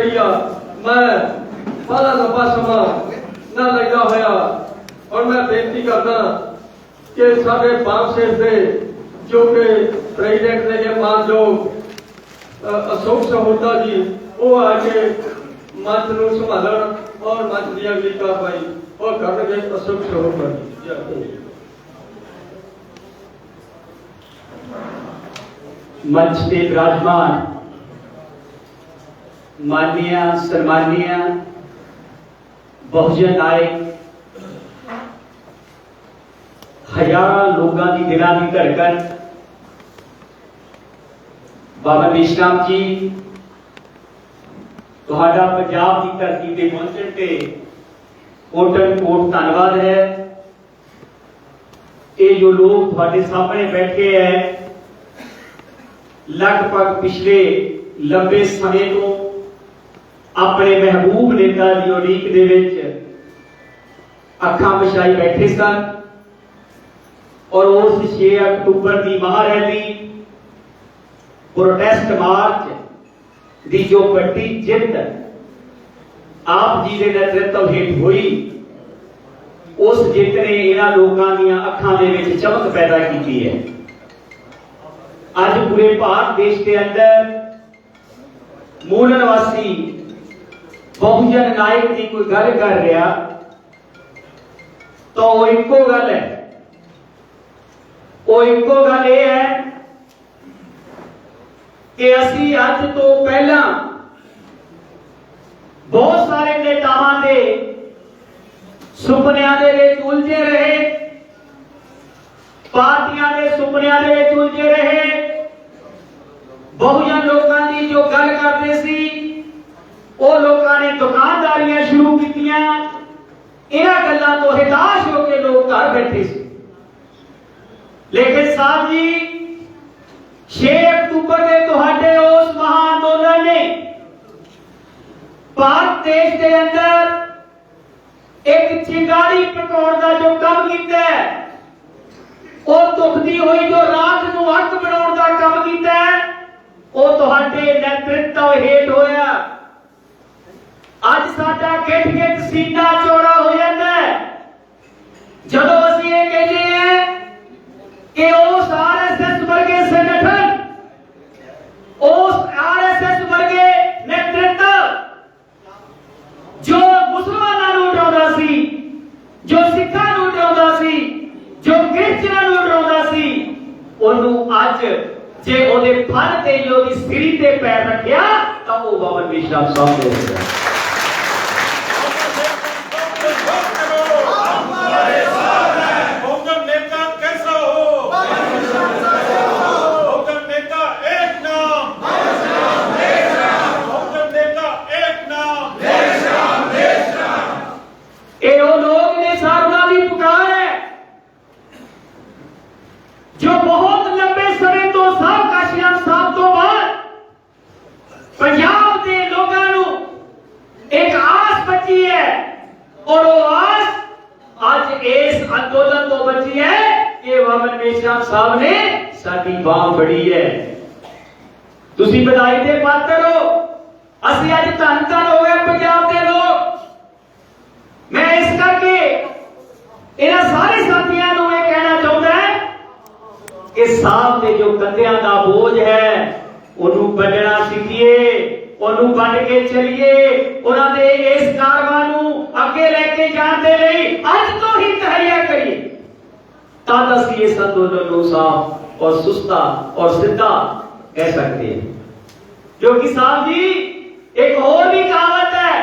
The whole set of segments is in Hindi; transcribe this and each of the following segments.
गई आ। मैं बड़ा लंबा समा ना लगा होया और मैं बेनती करदा कि साडे पांच दे जो कि प्रेसिडेंट ने के मान लो अशोक सहोता जी वो आके मंच नूं संभालन और मंच की अगली कार्रवाई और करनगे अशोक सहोता जी। मंच पे विराजमान माननीय सम्मानीय बहुजन नायक हजारों लोगों की दिलों की धड़कन बाबा विश्राम जी तुहाडा पंजाब की धरती पे पहुंचने पे कोटन कोट धन्यवाद है। ये जो लोग तुहाडे सामने बैठे हैं लगभग पिछले लंबे समय तो अपने महबूब नेता की उड़ीक दे विच अखां विछाई बैठे सन और उस 6 अक्तूबर की महारैली प्रोटेस्ट मार्च की जो बड़ी जित आप जी के नेतृत्व हेठ हुई उस जित ने इन्हां लोगों दी अखां दे विच चमक पैदा की है। आज पूरे भारत देश के अंदर मूल निवासी बहुजन नायक की कोई गल कर रहा तो वो इको गल है, वो इको गल ये है कि असी अज तो पहला बहुत सारे नेतावां दे सुपनियां दे विच उलझे रहे, पार्टियां दे सुपनियां दे विच उलझे रहे, बहुजन लोगों की जो गल करते सी वो लोगों ने दुकानदारियां शुरू कीतियां, इन्हां गल्लां तो हताश होकर लोग घर बैठे सी। लेकिन साहब जी 6 अक्तूबर के तुहाडे उस महाआंदोलन ने भारत देश के अंदर एक चिंगारी पकाउण दा जो काम कीता है, वो दुखदी हुई जो रात नूं हक बनाउण दा काम कीता है, वो तुहाडे नेतृत्व हेठ होया। अज साडा गिठ गिठ सीना चौड़ा हो जाता है जदों असीं ये कहते हैं कि उस आरएसएस वर्गे संगठन, उस आरएसएस वर्गे नेतृत्व जो मुसलमानां नूं डराउंदा सी, जो सिखां नूं डराउंदा सी, जो क्रिश्चियनां नूं डराउंदा सी, उन्होंने अज जे ओदे फन ते जो दी सिरी ते पैर रखिया तां वो बाबा विश्राम साहब ने होया। और वो आज इस आंदोलन तो बची है कि बाबा विश्राम साहब ने साडी बांह फड़ी है। तुसी बधाई दे पात्र हो, असि अज धन धन हो गए पंजाब के लोग। मैं इस करके इन्हां सारे साथियों को यह कहना चाहता है कि साहब के जो कंधियां का बोझ है उन्होंने बंधना सीखिए, उन्होंने बन के चलिए, उन्होंने इस कारवां नूं अगे लेके जाने लई अज तो ही तैयारियां करिए तद असीं इस आंदोलन नूं साफ और सुस्ता और सीधा कह सकते हैं। क्योंकि साहब जी एक और भी कहावत है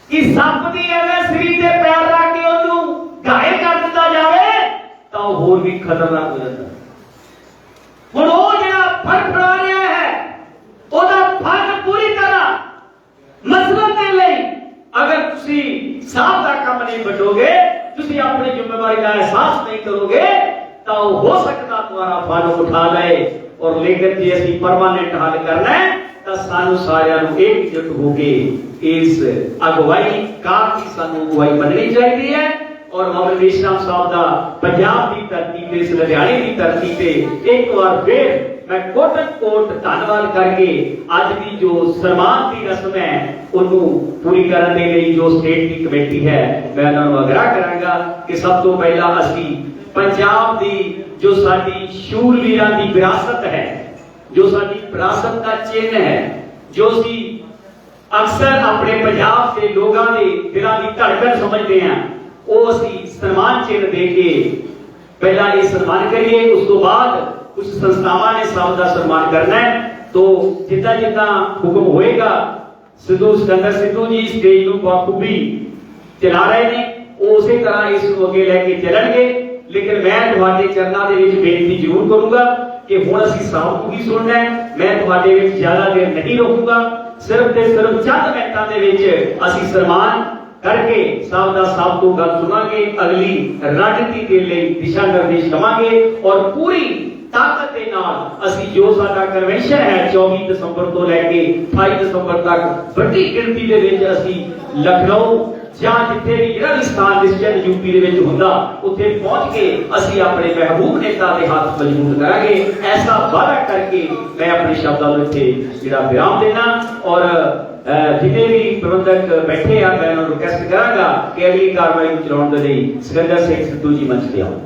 कि सप दी अगर सिरी ते पैर रख के उन्होंने घायल कर दिता जाए तो होर भी खतरनाक हो जाता है। हुण वो जिहड़ा फड़फड़ा रहा है ओदा फल पूरी तरह मसलन दे लई अगर तुसी साहब का काम नहीं बटोगे, तुसी अपनी जिम्मेवारी का एहसास नहीं करोगे तो हो सकता तुम्हारा फल उठा ले। और लेकिन जे असीं परमानेंट हल करना है तो सानू सारिਆਂ ਨੂੰ एकजुट होके इस अगवाई की सानू अगवाई बननी चाहिए है। और बाबा विश्राम साहब का पंजाब की धरती पे, इस लुधियाने की धरती पे एक बार फिर मैं कोटन कोट धन्यवाद करके अज की जो सम्मान की रस्म है उन्होंने पूरी करने के लिए जो स्टेट की कमेटी है मैं उन्होंने आग्रह करांगा कि सब तो पहला असी पंजाब की जो साडी शूरवीरां की विरासत है, जो साडी विरासत का चिन्ह है, जो सी अक्सर अपने पंजाब के लोगों के दिलों की धड़कन समझते हैं, वो असी सम्मान चिन्ह दे के पहला ये सम्मान करिए। उस तो बाद कुछ संस्थावां ने सब का सम्मान करना है। तो जितना जितना हुक्म होएगा सिद्धू सिकंदर सिद्धू जी स्टेज को बखूबी चला रहे ने, उसी तरह इस अगे लेके चलणगे। लेकिन मैं तुहाडे चरणों दे विच बेनती जरूर करूंगा कि हुण असीं सब की सुनना है। मैं तुहाडे विच ज्यादा देर नहीं रहूंगा, सिर्फ ते सिर्फ चंद मिनटां दे विच असीं सम्मान करके सब का सब तो गल सुनांगे, अगली रणनीति के लिए दिशा निर्देश देवांगे और पूरी ताकत के नाल असीं जो साडा कन्वेंशन है 24 दिसंबर तो लेके 28 दिसंबर तक बड़ी गिनती दे विच असीं लखनऊ ਜਾਂ ਜਿੱਥੇ ਵੀ ਜਿਹੜਾ ਵੀ ਸਥਾਨ ਡਿਸੀਜਨ यूपी ਦੇ ਵਿੱਚ ਹੁੰਦਾ ਉੱਥੇ ਪਹੁੰਚ ਕੇ ਅਸੀਂ ਆਪਣੇ ਮਹਿਬੂਬ ਨੇਤਾ ਦੇ ਹੱਥ ਮਜ਼ਬੂਤ ਕਰਾਂਗੇ। ਐਸਾ ਵਾਅਦਾ ਕਰਕੇ ਮੈਂ ਆਪਣੇ ਸ਼ਬਦਾਂ ਨੂੰ ਇੱਥੇ ਜਿਹੜਾ ਵਿਰਾਮ ਦੇਣਾ ਔਰ ਜਿੰਨੇ ਵੀ ਪ੍ਰਬੰਧਕ ਬੈਠੇ ਆ ਮੈਂ ਉਹਨਾਂ ਨੂੰ ਰਿਕਵੈਸਟ ਕਰਾਂਗਾ ਕਿ ਅਗਲੀ ਕਾਰਵਾਈ ਨੂੰ ਚਲਾਉਣ ਦੇ ਲਈ ਸਿਕੰਦਰ ਸਿੰਘ ਸਿੱਧੂ ਜੀ ਮੰਚ ਤੇ ਆਉਣ।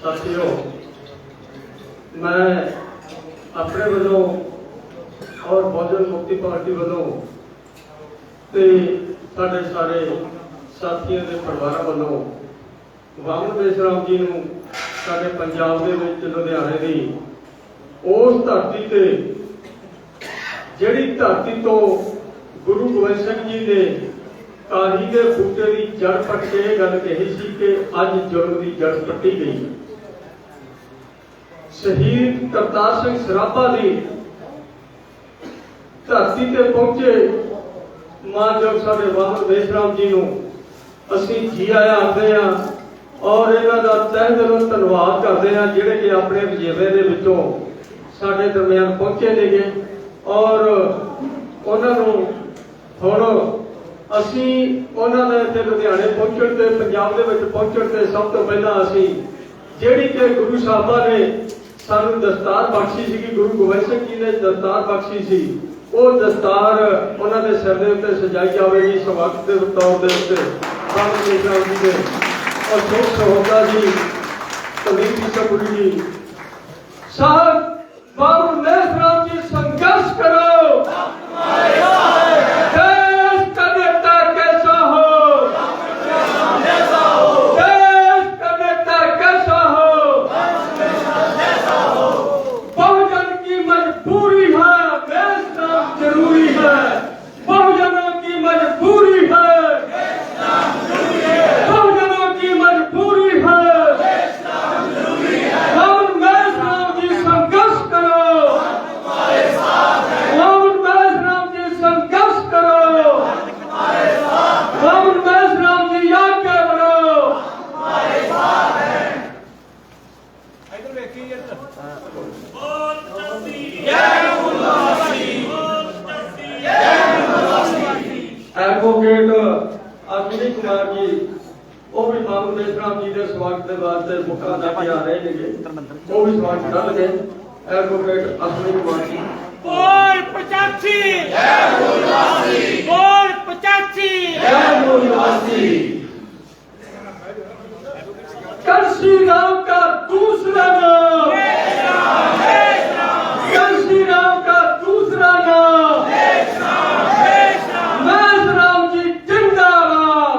साथियों, मैं अपने वालों और बहुजन मुक्ति पार्टी वालों ते साडे सारे साथियों के परिवार वालों वामन बेसराम जी नूं साडे पंजाब दे विच लुधियाणे दी उस धरती ते जिहड़ी धरती तो गुरु गोबिंद सिंह जी दे काही दे बूटे की जड़ पट के गल कही सी कि अज जुल्म की जड़ पट्टी गई। शहीद करतार सिंह सराभा की धरती ते पहुंचे मानयोग साडे वामन बेसराम जी नूं असीं जी आया आखदे हां और इन्हां दा तहे दिलों धन्नवाद करदे हां जिहड़े कि अपने वजीफे दे विचों साडे दरमियान पहुंचे नेगे और उन्हां नूं हुण असीं उन्हां दे इत्थे लुधियाणे पहुंचण ते पंजाब दे विच पहुंचण ते सब तो पहला असीं जिहड़ी कि गुरु साहिबां ने सानू दस्तार बख्शी सी, गुरु गोबिंद सिंह जी ने दस्तार बख्शी सी, वो दस्तार उन्हां दे सिर दे उत्ते सजाई जावेगी स्वागत दे तौर दे उत्ते बाबा बेसराम जी दे और शोक सहोदा जी तलीम जी सपुरी जी साहब बाबा बेसराम जी संघर्ष करो। देश का नेता कैसा हो, देश का नेता कैसा हो, बहुजन की मजबूरी है, बेसराम जरूरी है, बहुजनों की मजबूरी है, बहुजनों की मजबूरी है, राहुल बेसराम जी संघर्ष करो, राहुल बेसराम जी संघर्ष करो, राहुल बेसराम जी आगे बढ़ो। एडवोकेट अश्विनी कुमार जी वो भी बाबू बेसराम जी के स्वागत के वास्ते मुखा लेके आ रहे हैं, वो भी स्वागत कर लगे। एडवोकेट अश्विनी कुमार जी बोल 85 जय मूलवासी, बोल 85 जय मूलवासी। कंसी राम का दूसरा नाम, कंसी राम का दूसरा नाम बेसराम जी जिंदाबाद,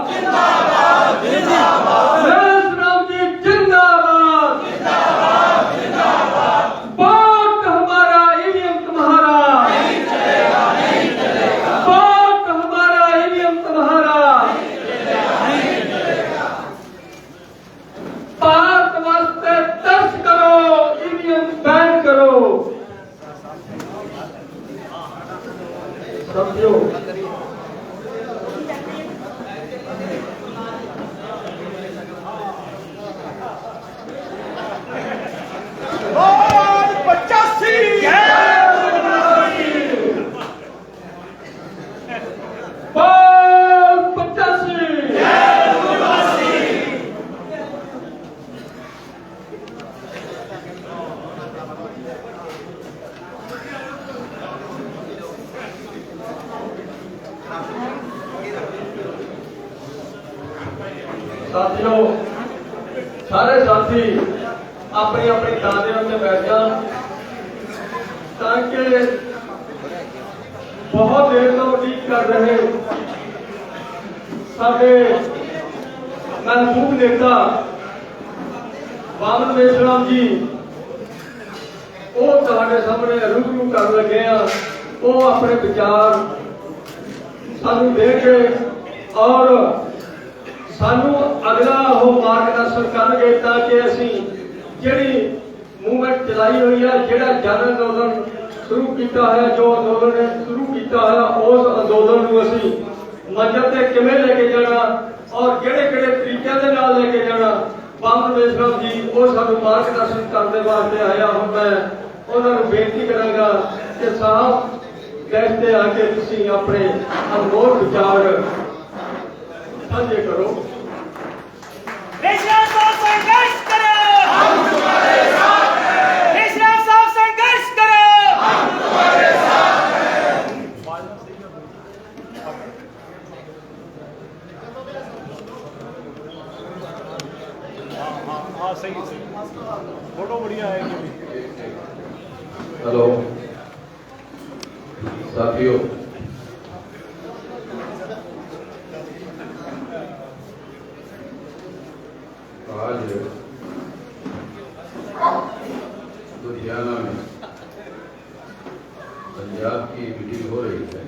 बेसराम जी जिंदाबाद, वोट हमारा ईवीएम तुम्हारा, वोट हमारा ईवीएम तुम्हारा, साथियों सारे साथी अपनी अपनी थां दे उत्ते बैठ जान ताकि बहुत देर तो उम्मीद कर रहे साडे महबूब नेता वामन मेश्राम जी वो तुहाडे सामने रूबरू कर लगे हैं। वो अपने विचार सानू देंगे और सानू अगला वो मार्गदर्शन करेंगे ताकि असी जिहड़ी मूवमेंट चलाई हुई है, जिहड़ा जन अंदोलन शुरू किया है, जो अंदोलन ने शुरू किया है, उस अंदोलन को असी मंजिल ते किवें लेके जाना और किहड़े-किहड़े तरीकों के नाल लेके जाना वामन मेश्राम जी वो सानू मार्गदर्शन करने वास्ते आया। हुण मैं उन्होंने बेनती करांगा कि साहब गैस ते आके तुसीं अपने अनमोल विचार साझे करो। मेश्राम साहब संघर्ष करो, हम तुम्हारे साथ हैं। मेश्राम साहब संघर्ष करो, हम तुम्हारे साथ हैं। हाँ सही फोटो बढ़िया है। हेलो साथियों, आज लुधियाना में पंजाब की मीटिंग हो रही है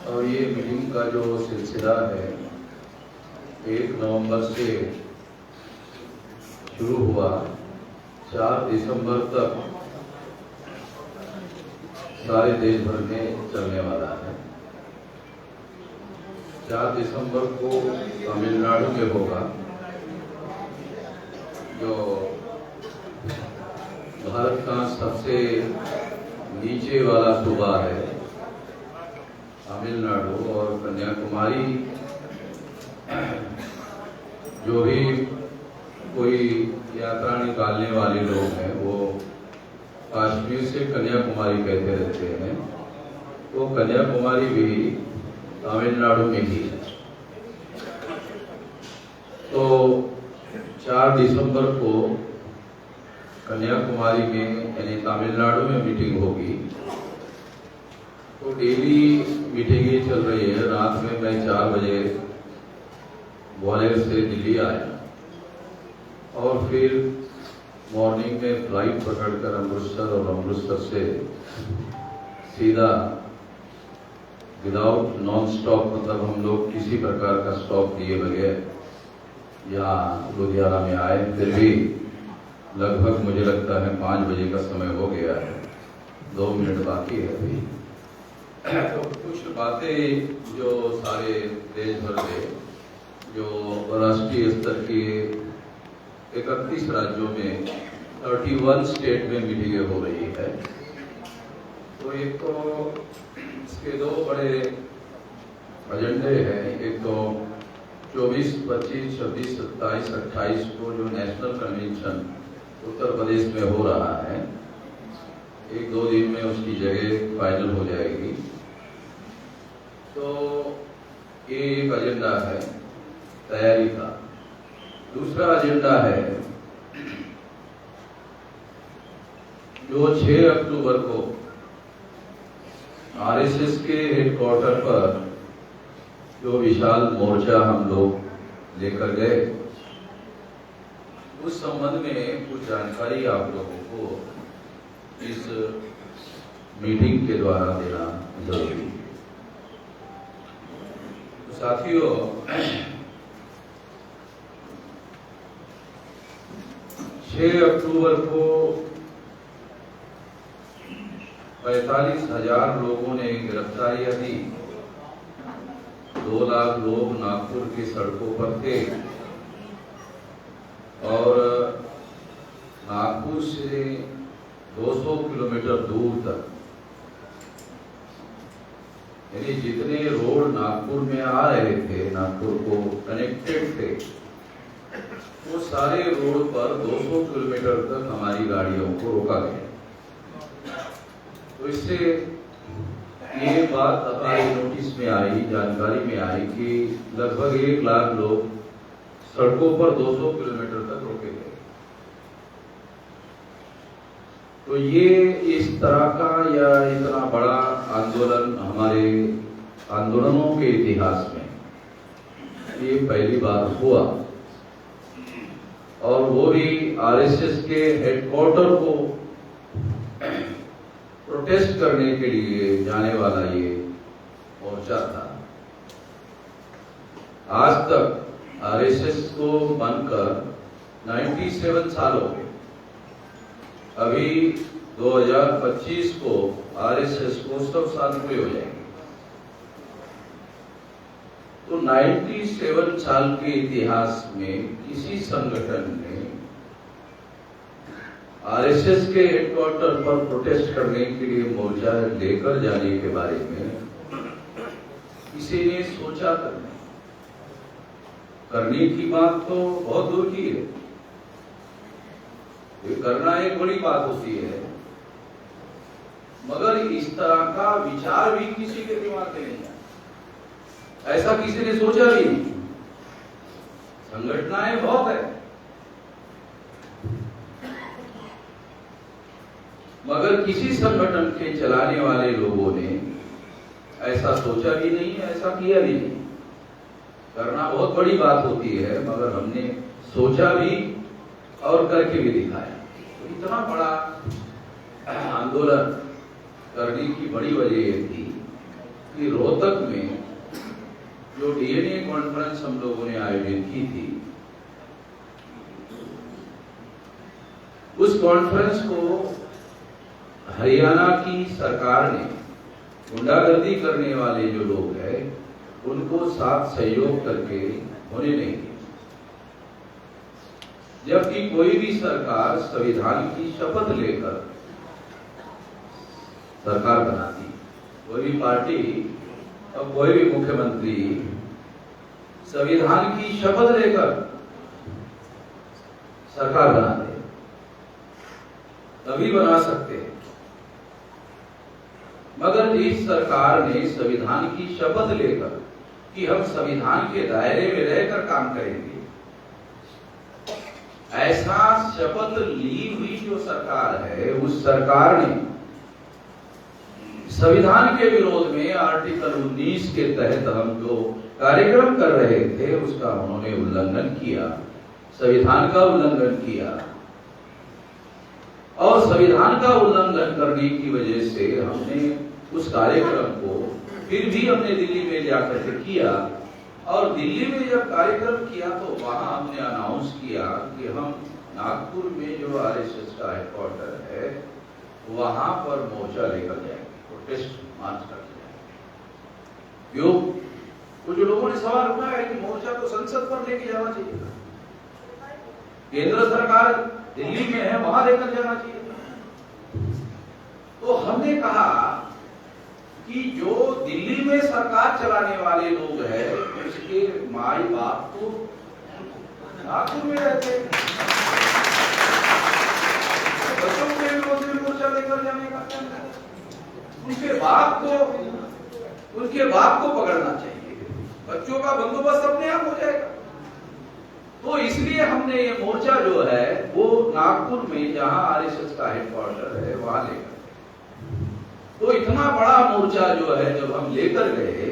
और ये मीटिंग का जो सिलसिला है 1 नवंबर से शुरू हुआ 4 दिसंबर तक सारे देश भर में चलने वाला है। 4 दिसंबर को तमिलनाडु में होगा, जो भारत का सबसे नीचे वाला सूबा है तमिलनाडु। और कन्याकुमारी जो भी कोई यात्रा निकालने वाले लोग हैं वो कश्मीर से कन्याकुमारी कहते रहते हैं, तो कन्याकुमारी भी तमिलनाडु में ही है। तो 4 दिसंबर को कन्याकुमारी में यानी तमिलनाडु में मीटिंग होगी। तो डेली मीटिंगें चल रही है। रात में मैं 4 बजे ग्वालियर से दिल्ली आया और फिर मॉर्निंग में फ्लाइट पकड़कर अमृतसर और अमृतसर से सीधा विदाउट नॉन स्टॉप, मतलब हम लोग किसी प्रकार का स्टॉप दिए बगैर यहाँ लुधियाना में आए। फिर भी लगभग मुझे लगता है 5 बजे का समय हो गया है, 2 मिनट बाकी है अभी। तो कुछ बातें जो सारे देश भर के जो राष्ट्रीय स्तर की 31 राज्यों में 31 स्टेट में मीटिंगें हो रही है। तो एक तो इसके 2 बड़े एजेंडे हैं। एक तो 24, 25, 26, 27, 28 को जो नेशनल कन्वेंशन उत्तर प्रदेश में हो रहा है, 1-2 दिन में उसकी जगह फाइनल हो जाएगी। तो ये एक एजेंडा है तैयारी का। दूसरा एजेंडा है जो 6 अक्टूबर को आरएसएस के हेडक्वार्टर पर जो विशाल मोर्चा हम लोग लेकर गए, उस संबंध में कुछ जानकारी आप लोगों को इस मीटिंग के द्वारा देना जरूरी है। तो साथियों, 6 अक्टूबर को 45,000 लोगों ने गिरफ्तारियां दी। 2 लाख लोग नागपुर की सड़कों पर थे और नागपुर से 200 किलोमीटर दूर तक, यानी जितने रोड नागपुर में आ रहे थे, नागपुर को कनेक्टेड थे, वो सारे रोड पर 200 किलोमीटर तक हमारी गाड़ियों को रोका गया। तो इससे ये बात हमारे नोटिस में आई, जानकारी में आई कि लगभग 1 लाख लोग सड़कों पर 200 किलोमीटर तक रोके गए। तो ये इस तरह का या इतना बड़ा आंदोलन हमारे आंदोलनों के इतिहास में ये पहली बार हुआ, और वो भी आरएसएस के हेडक्वार्टर को प्रोटेस्ट करने के लिए जाने वाला ये मोर्चा था। आज तक आरएसएस को बनकर 97 साल हो गए। अभी 2025 को आरएसएस को 100 साल पूरे हो जाएंगे। तो 97 साल के इतिहास में किसी संगठन ने आरएसएस के हेडक्वार्टर पर प्रोटेस्ट करने के लिए मोर्चा लेकर जाने के बारे में किसी ने सोचा तक नहीं। करने की बात तो बहुत दूर की है, ये करना एक बड़ी बात होती है, मगर इस तरह का विचार भी किसी के दिमाग में नहीं आया। ऐसा किसी ने सोचा भी नहीं। संगठनाएं बहुत है, मगर किसी संगठन के चलाने वाले लोगों ने ऐसा सोचा भी नहीं, ऐसा किया भी नहीं। करना बहुत बड़ी बात होती है, मगर हमने सोचा भी और करके भी दिखाया। तो इतना बड़ा आंदोलन करने की बड़ी वजह ये थी कि रोहतक में जो डीएनए कॉन्फ्रेंस हम लोगों ने आयोजित की थी, उस कॉन्फ्रेंस को हरियाणा की सरकार ने गुंडागर्दी करने वाले जो लोग हैं उनको साथ सहयोग करके होने नहीं दिया। जबकि कोई भी सरकार संविधान की शपथ लेकर सरकार बनाती, कोई भी पार्टी और कोई भी मुख्यमंत्री संविधान की शपथ लेकर सरकार बनाते, तभी बना सकते हैं। मगर इस सरकार ने संविधान की शपथ लेकर कि हम संविधान के दायरे में रहकर काम करेंगे, ऐसा शपथ ली हुई जो सरकार है, उस सरकार ने संविधान के विरोध में आर्टिकल 19 के तहत हम जो कार्यक्रम कर रहे थे उसका उन्होंने उल्लंघन किया, संविधान का उल्लंघन किया। और संविधान का उल्लंघन करने की वजह से हमने उस कार्यक्रम को फिर भी हमने दिल्ली में जाकर के किया, और दिल्ली में जब कार्यक्रम किया तो वहां हमने अनाउंस किया कि हम नागपुर में जो आरएसएस का हेडक्वार्टर है वहां पर मोर्चा लेकर जाएंगे, प्रोटेस्ट मार्च करके जाएंगे। क्यों? कुछ लोगों ने सवाल उठाया कि मोर्चा तो संसद पर लेके जाना चाहिए, केंद्र सरकार दिल्ली में है वहां लेकर जाना चाहिए। तो हमने कहा कि जो दिल्ली में सरकार चलाने वाले लोग हैं उसके माई बाप तो नागपुर में रहते हैं, बच्चों के विरोध में मोर्चा लेकर जाने का उनके बाप को पकड़ना चाहिए, बच्चों का बंदोबस्त अपने आप हो जाएगा। तो इसलिए हमने ये मोर्चा जो है वो नागपुर में जहां आरएसएस का हेडक्वार्टर है वहां लेकर, तो इतना बड़ा मोर्चा जो है जब हम लेकर गए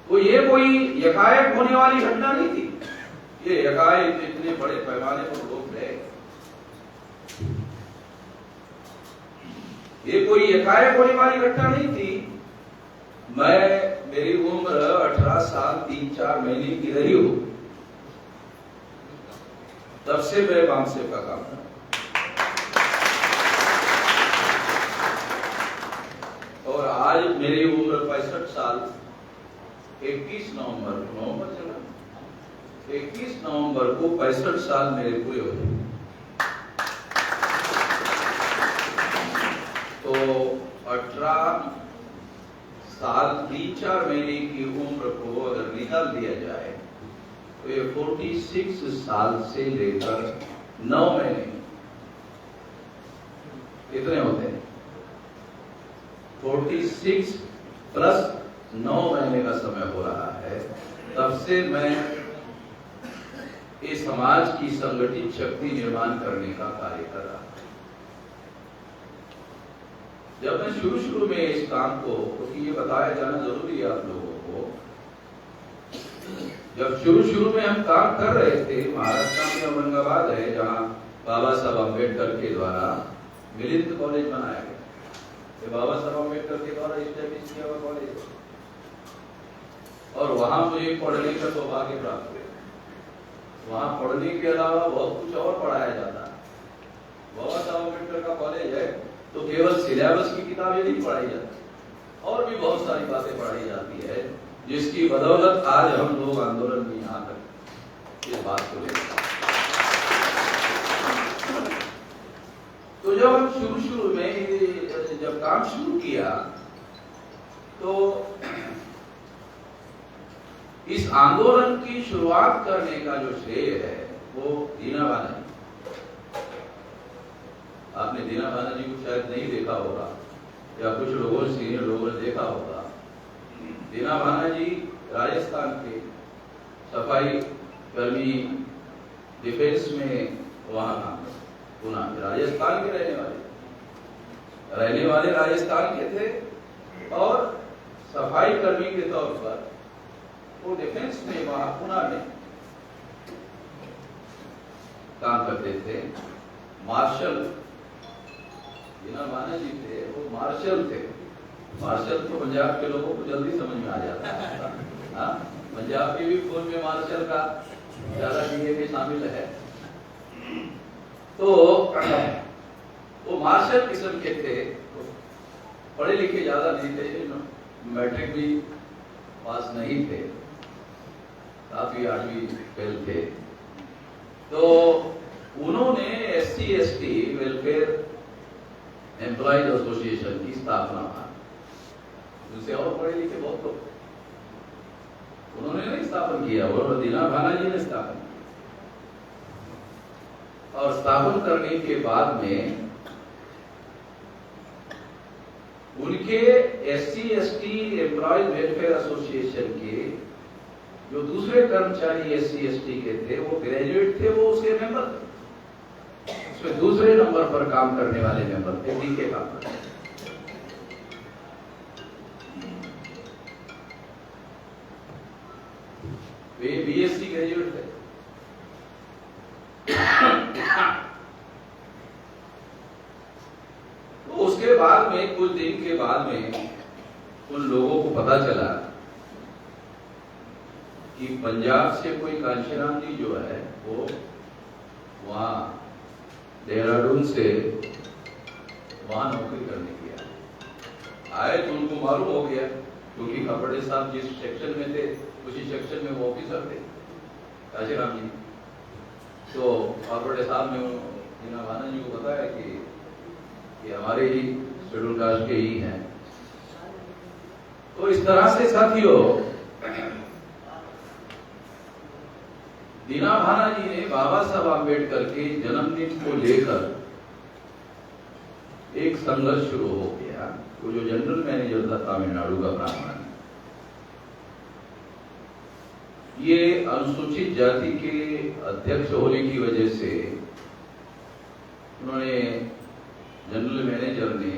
तो ये कोई यकायक होने वाली घटना नहीं थी। ये यकायक इतने बड़े पैमाने पर लोग गए, ये कोई यकायक होने वाली घटना नहीं थी। मेरी उम्र 18 साल 3-4 महीने की रही हो, तब से मैं बामसेव का काम था, और आज मेरी उम्र 65 साल 21 नवंबर चला 21 नवंबर को 65 साल मेरे पूरे हो गए। तो 18 साल 3-4 महीने की उम्र को अगर निकाल दिया जाए तो ये 46 साल से लेकर 9 महीने कितने होते हैं? 46 प्लस 9 महीने का समय हो रहा है, तब से मैं इस समाज की संगठित शक्ति निर्माण करने का कार्य कर रहा हूं। जब मैं शुरू में इस काम को, क्योंकि ये बताया जाना जरूरी है आप लोगों को, जब शुरू में हम काम कर रहे थे, महाराष्ट्र में औरंगाबाद है जहां बाबा साहब अम्बेडकर के द्वारा मिलिंद कॉलेज बनाया गया, ये बाबा साहब अम्बेडकर के द्वारा स्टैब्लिश किया हुआ कॉलेज है, और वहां मुझे पढ़ने का सौभाग्य प्राप्त हुआ। वहां पढ़ने के अलावा बहुत कुछ और पढ़ाया जाता है। बाबा साहब अम्बेडकर का कॉलेज है तो केवल सिलेबस की किताबें नहीं पढ़ाई जाती, और भी बहुत सारी बातें पढ़ाई जाती है, जिसकी बदौलत आज हम लोग आंदोलन में यहाँ तक इस बात को लेकर। तो जब हम शुरू में जब काम शुरू किया तो इस आंदोलन की शुरुआत करने का जो श्रेय है वो दीना बाना जी। आपने दीना बाना जी को शायद नहीं देखा होगा, या कुछ लोगों सीनियर लोगों ने देखा होगा। दीना बाना जी राजस्थान के सफाई कर्मी, डिफेंस में वहां काम करते, पुणे, राजस्थान के रहने वाले राजस्थान के थे, और सफाई कर्मी के तौर पर वो डिफेंस में वहां पुणे में काम करते थे। मार्शल दीना बाना जी थे, वो मार्शल थे। मार्शल तो पंजाब के लोगों को जल्दी समझ में आ जाता है। हाँ, पंजाब के भी खून में मार्शल का ज्यादा डीएनए शामिल है। तो वो मार्शल किस्म के थे, पढ़े लिखे ज्यादा नहीं थे, मैट्रिक भी पास नहीं थे, 7वीं 8वीं फेल थे। तो उन्होंने SC/ST वेलफेयर एम्प्लॉयज एसोसिएशन की स्थापना की। उनसे और पढ़े लिखे बहुत लोग, उन्होंने नहीं स्थापन किया, वो दीना बाना जी ने स्थापन किया। और स्थापन करने के बाद में उनके SC/ST एम्प्लॉयज वेलफेयर एसोसिएशन के जो दूसरे कर्मचारी SC/ST के थे, वो ग्रेजुएट थे, वो उसके मेंबर थे। उसमें दूसरे नंबर पर काम करने वाले मेंबर थे, DK काम करने। वे BSc ग्रेजुएट थे। तो उसके बाद में, कुछ दिन के बाद में, उन लोगों को पता चला कि पंजाब से कोई कांशीराम जी जो है वो वहां देहरादून से वहां नौकरी करने गया। आए तो उनको मालूम हो गया, क्योंकि खापर्डे साहब जिस सेक्शन में थे उसी सेक्शन में वो ऑफिसर थे कांशीराम जी। तो खापर्डे साहब ने दीना बाना जी को बताया कि ये हमारे ही शेड्यूल कास्ट के ही हैं। तो इस तरह से साथियों, दीना बाना जी ने बाबा साहब अम्बेडकर के जन्मदिन को लेकर एक संघर्ष शुरू हो गया। वो जो जनरल मैनेजर था तमिलनाडु का ब्राह्मण, ये अनुसूचित जाति के अध्यक्ष होने की वजह से उन्होंने, जनरल मैनेजर ने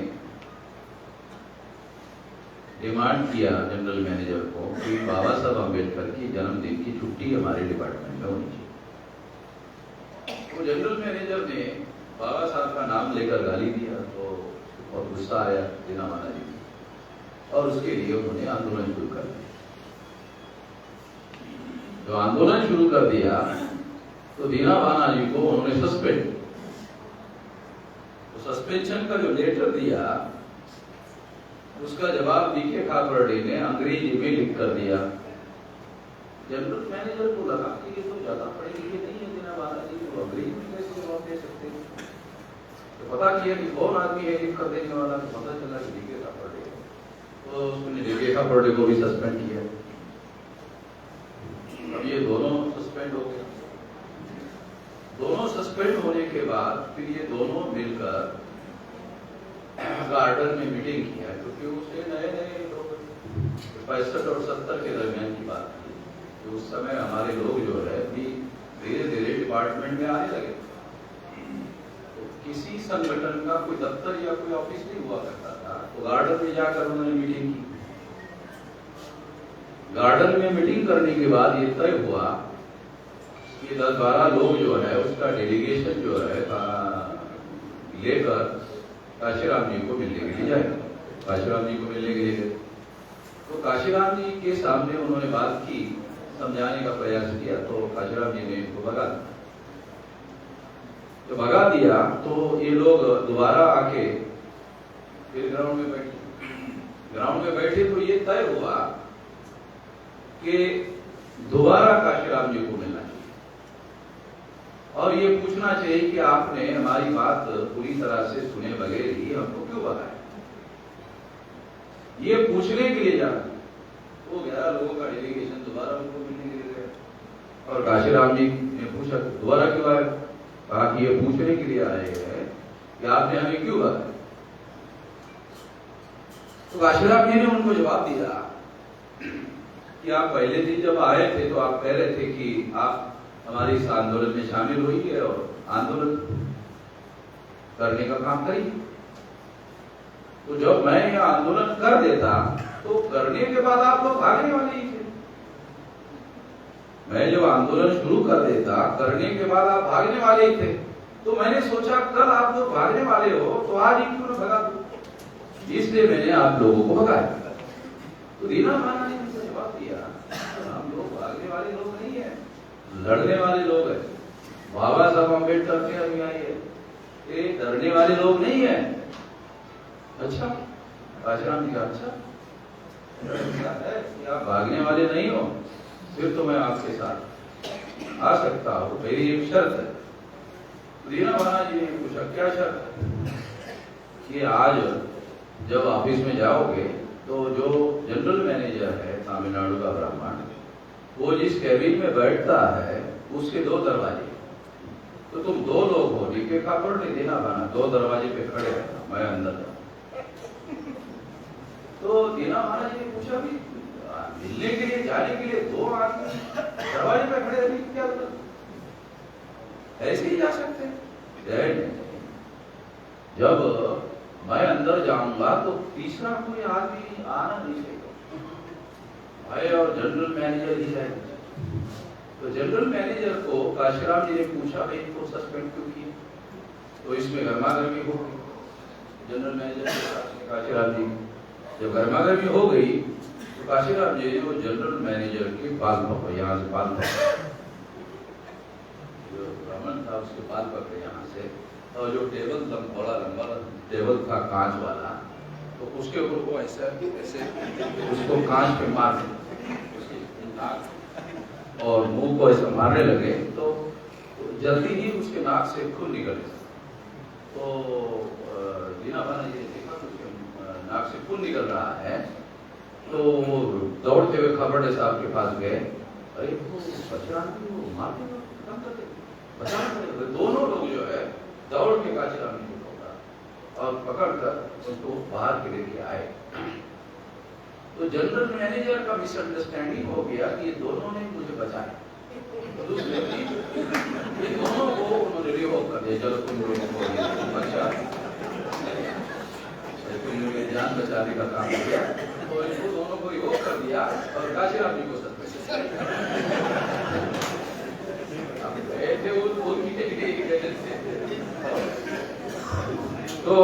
डिमांड किया जनरल मैनेजर को कि बाबा साहब अम्बेडकर की जन्मदिन की छुट्टी हमारे डिपार्टमेंट में होनी चाहिए। तो जनरल मैनेजर ने बाबा साहब का नाम लेकर गाली दिया, तो बहुत गुस्सा आया दीना बाना जी, और उसके लिए उन्होंने आंदोलन शुरू कर दिया। जो आंदोलन शुरू कर दिया तो दीना बाना जी को उन्होंने सस्पेंड, तो सस्पेंशन का जो लेटर दिया उसका जवाब DK खापर्डे ने अंग्रेजी में लिख कर दिया। जनरल मैनेजर को लगा कि ये तो ज्यादा पढ़े लिखे नहीं है दीना बाना जी, वो अंग्रेजी में कैसे जवाब दे सकते हैं। तो पता किया कि कौन आदमी है लिख कर देने वाला, तो पता चला कि DK खापर्डे। तो उसने DK खापर्डे को भी सस्पेंड किया। अब ये दोनों सस्पेंड हो गए। दोनों सस्पेंड होने के बाद फिर ये दोनों मिलकर गार्डन में मीटिंग किया, क्योंकि उसके नए नए लोग 65 और 70 के दरमियान की बात थी। तो उस समय हमारे लोग जो है भी धीरे धीरे डिपार्टमेंट में आने लगे। तो किसी संगठन का कोई दफ्तर या कोई ऑफिस नहीं हुआ करता था, तो गार्डन में जाकर उन्होंने मीटिंग की। गार्डन में मीटिंग करने के बाद ये तय हुआ कि 10-12 लोग जो है उसका डेलीगेशन जो है लेकर काशीराम जी को मिलने के लिए जाएगा। काशीराम जी को मिलने के लिए तो काशीराम जी के सामने उन्होंने बात की, समझाने का प्रयास किया, तो काशीराम जी ने इनको भगा दिया। तो भगा दिया तो ये लोग दोबारा आके फिर ग्राउंड में बैठे। ग्राउंड में बैठे तो ये तय हुआ कि दोबारा काशीराम जी को मिलना चाहिए और ये पूछना चाहिए कि आपने हमारी बात पूरी तरह से सुने बगैर ही हमको क्यों भगाया। ये पूछने के लिए जाना। वो 11 लोगों का डेलीगेशन दोबारा उनको मिलने के लिए गया और काशीराम जी ने पूछा दोबारा क्यों आए। कहा कि ये पूछने के लिए आए हैं कि आपने हमें क्यों भगाया। तो काशीराम जी ने उनको जवाब दिया कि आप पहले दिन जब आए थे तो आप कह रहे थे कि आप हमारे इस आंदोलन में शामिल होइए और आंदोलन करने का काम करिए। तो जब मैं यह आंदोलन कर देता तो करने के बाद आप लोग भागने वाले ही थे। मैं जब आंदोलन शुरू कर देता, करने के बाद आप भागने वाले ही थे। तो मैंने सोचा कल आप लोग भागने वाले हो तो आज ही क्यों भगा दो, इसलिए मैंने आप लोगों को भगाया। तो दीना माना ने मुझे जवाब दिया हम लोग भागने वाले लोग नहीं है, लड़ने वाले लोग हैं। बाबा साहब अम्बेडकर के अनुयायी है, ये डरने वाले लोग नहीं है। अच्छा काशीराम जी का अच्छा है कि आप भागने वाले नहीं हो, फिर तो मैं आपके साथ आ सकता हूँ, मेरी एक शर्त है। दीना माना जी ने पूछा क्या शर्त है। कि आज जब ऑफिस में जाओगे तो जो जनरल मैनेजर है तमिलनाडु का ब्राह्मण, वो जिस कैबिन में बैठता है उसके 2 दरवाजे, तो तुम 2 लोग हो, डीके कापड़ नहीं देना बना, 2 दरवाजे पे खड़े रहना, मैं अंदर जाऊं। तो दीना महाराज जी ने पूछा भी मिलने के लिए जाने के लिए 2 आदमी दरवाजे पे खड़े रहने की क्या जरूरत, ऐसे ही जा सकते हैं। जब मैं अंदर जाऊंगा तो तीसरा कोई आदमी आना नहीं चाहिए, भाई और जनरल मैनेजर ही जाएगा। तो जनरल मैनेजर को काशीराम जी ने पूछा भाई इनको सस्पेंड क्यों किया, तो इसमें गर्मागर्मी हो गई। जनरल मैनेजर के काशीराम जी जब गर्मागर्मी हो गई तो काशीराम जी ने वो जनरल मैनेजर के बाल पकड़े, यहाँ से बाल पकड़े, जो ब्राह्मण था उसके बाल पकड़े यहाँ से, और जो टेबल था बड़ा लंबा टेबल था कांच वाला, तो उसके ऊपर वो ऐसे उसको कांच पे मार नाक और मुंह को ऐसा मारने लगे। तो जल्दी ही उसके नाक से खून निकले। तो दीना माना जी ने देखा तो उसके नाक से खून निकल रहा है, तो वो दौड़ते हुए खबरडे साहब के पास गए। अरे मारते दोनों लोग जो है दौड़ के काशीराम जी को पकड़ा और पकड़कर उसको बाहर के लेके आए। तो जनरल मैनेजर का मिसअंडरस्टैंडिंग हो गया कि ये दोनों ने मुझे बचाया। तो दूसरे ये दोनों को उन्होंने रिवोक कर दिया, चलो तुम लोगों को बचा, तुम लोग जान बचाने का काम किया, तो इनको दोनों को रिवोक कर दिया और काशीराम जी को सस्पेंड तो